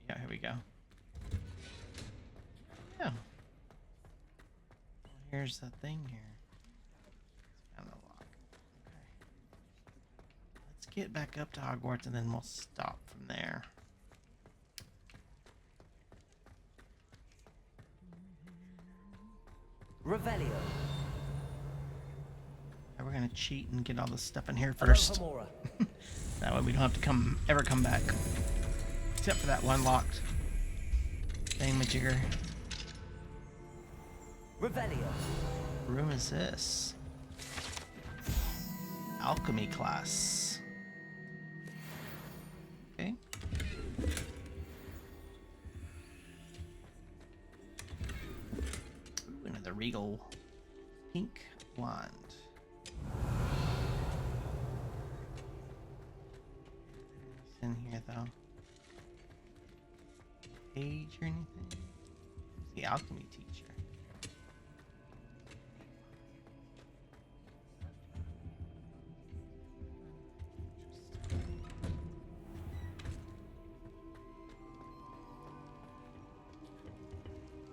Yeah, here we go. Yeah. Here's the thing here. It's kind of locked. Okay. Let's get back up to Hogwarts and then we'll stop from there. Revelio. And we're gonna cheat and get all this stuff in here first. That way we don't have to ever come back. Except for that one locked thingamajigger. Revelio. What room is this? Alchemy class. Okay. Ooh, another regal pink wand. What's in here though? Page or anything? Who's the alchemy teacher?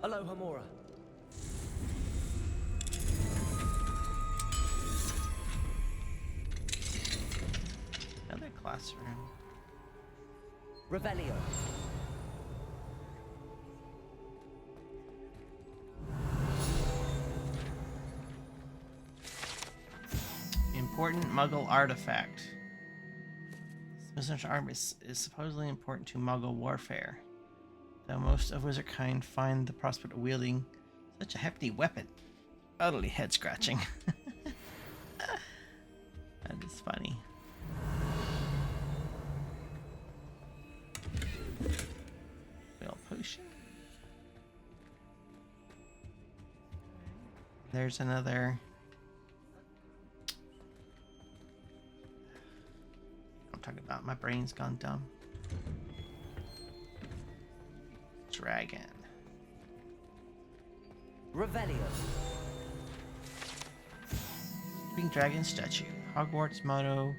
Aloha Mora. Another classroom. Revelio. Important Muggle artifact. This missile's arm is supposedly important to Muggle warfare. Though most of wizardkind find the prospect of wielding such a hefty weapon utterly head-scratching. That is funny. Wheel potion. There's another. I'm talking about. My brain's gone dumb. Dragon. Revelio. Sleeping dragon statue. Hogwarts motto: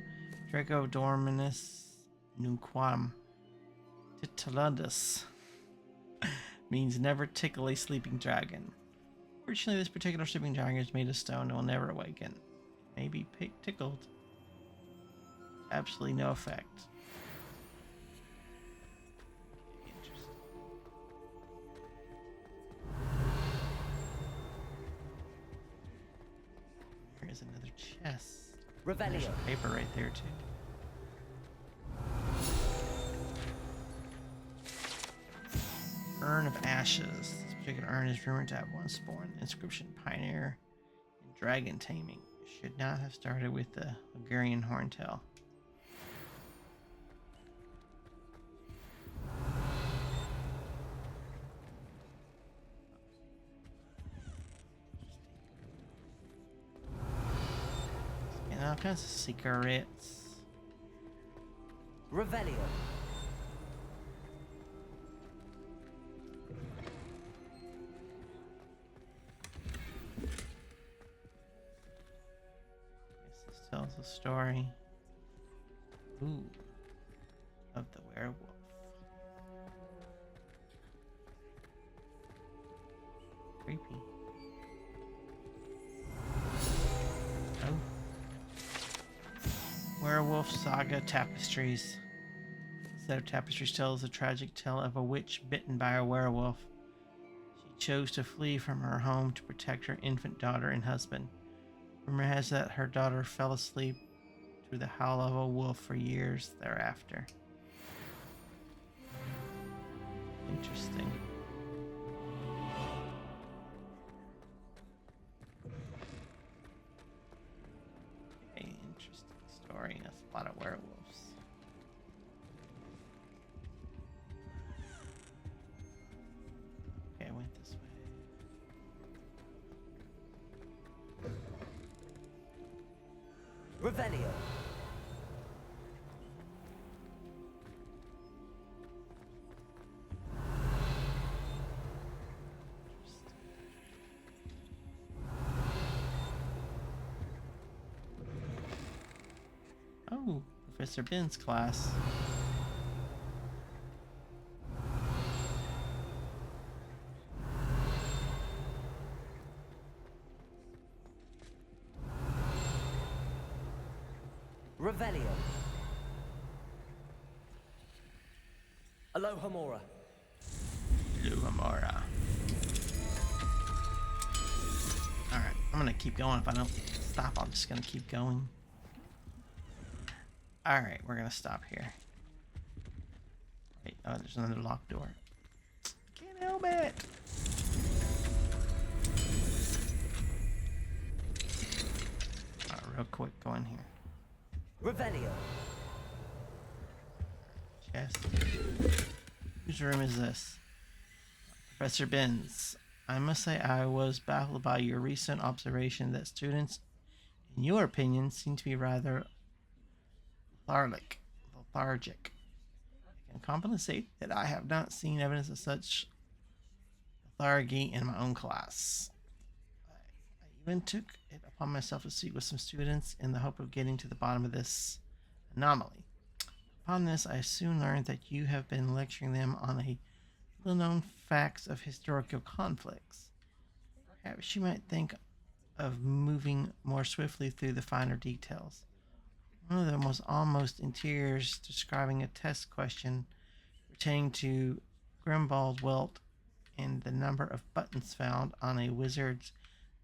Draco Dorminus Nunquam Titulundus. Means never tickle a sleeping dragon. Fortunately, this particular sleeping dragon is made of stone and will never awaken. Maybe tickled. Absolutely no effect. Here's another chest. Revelio. There's paper right there too. Urn of Ashes. This particular urn is rumored to have one spawn. Inscription: Pioneer in Dragon Taming. Should not have started with the Hungarian Horntail. And all kinds of secrets. Revelio. This tells a story. Ooh. Of the werewolf. Creepy. Oh. Werewolf Saga Tapestries. The set of tapestries tells a tragic tale of a witch bitten by a werewolf. She chose to flee from her home to protect her infant daughter and husband. Rumor has that her daughter fell asleep to the howl of a wolf for years thereafter. Interesting. Okay, interesting story. That's a lot of werewolves. Okay, I went this way. Revelio. Oh, Professor Ben's class. Revelio. Aloha Mora. Luhamora. Alright, I'm gonna keep going. If I don't stop, I'm just gonna keep going. Alright, we're gonna stop here. Wait, oh, there's another locked door. Can't help it! Alright, real quick, go in here. Revelio. Chest. Whose room is this? Professor Benz. I must say I was baffled by your recent observation that students, in your opinion, seem to be rather lethargic. I can compensate that I have not seen evidence of such lethargy in my own class. I even took it upon myself to speak with some students in the hope of getting to the bottom of this anomaly. Upon this, I soon learned that you have been lecturing them on a little-known facts of historical conflicts. Perhaps you might think of moving more swiftly through the finer details. One of them was almost in tears, describing a test question pertaining to Grimbald Welt and the number of buttons found on a wizard's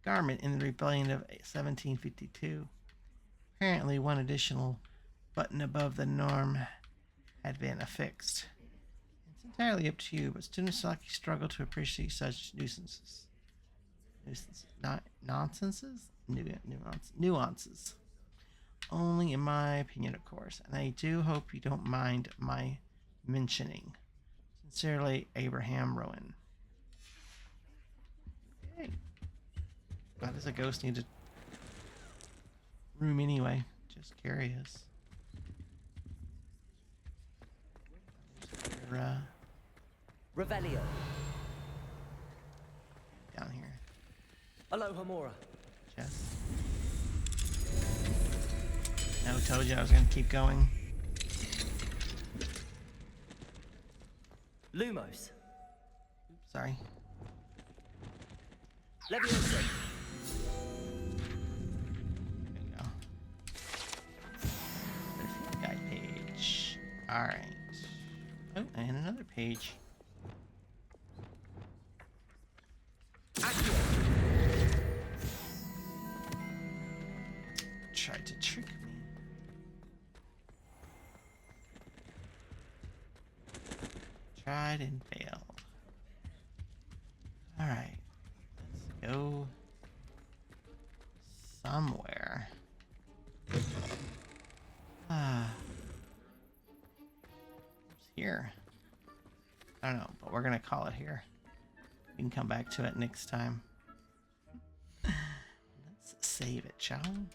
garment in the rebellion of 1752. Apparently, one additional button above the norm had been affixed. It's entirely up to you, but students like you struggle to appreciate such nuisances. Nuances. Only in my opinion, of course, and I do hope you don't mind my mentioning. Sincerely, Abraham Rowan. Hey. Why does a ghost need a room anyway? Just curious. Revelio. Down here. Aloha Mora. Chest. No, told you I was gonna keep going. Lumos. Sorry. Leviosa. There we go. Guide page. Alright. Oh, and another page. Tried to trick me. Tried and failed. Alright. Let's go somewhere. It's here. I don't know, but we're gonna call it here. We can come back to it next time. Let's save it, shall we?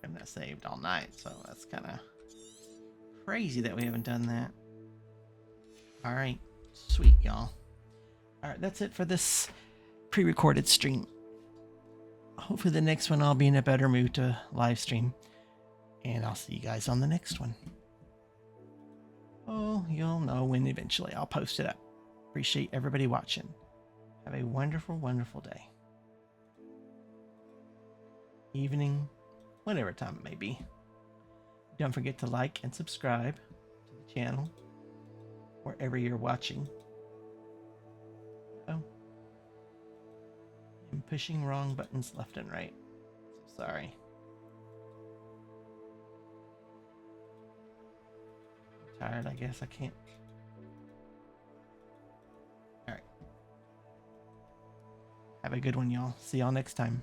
I'm not saved all night, so that's kind of crazy that we haven't done that. All right, sweet, y'all. All right, that's it for this pre-recorded stream. Hopefully the next one I'll be in a better mood to live stream, and I'll see you guys on the next one. Oh, you'll know when eventually I'll post it up. Appreciate everybody watching. Have a wonderful, wonderful day. Evening, whatever time it may be. Don't forget to like and subscribe to the channel wherever you're watching. Oh, I'm pushing wrong buttons left and right. So sorry. I'm tired, I guess I can't. All right. Have a good one, y'all. See y'all next time.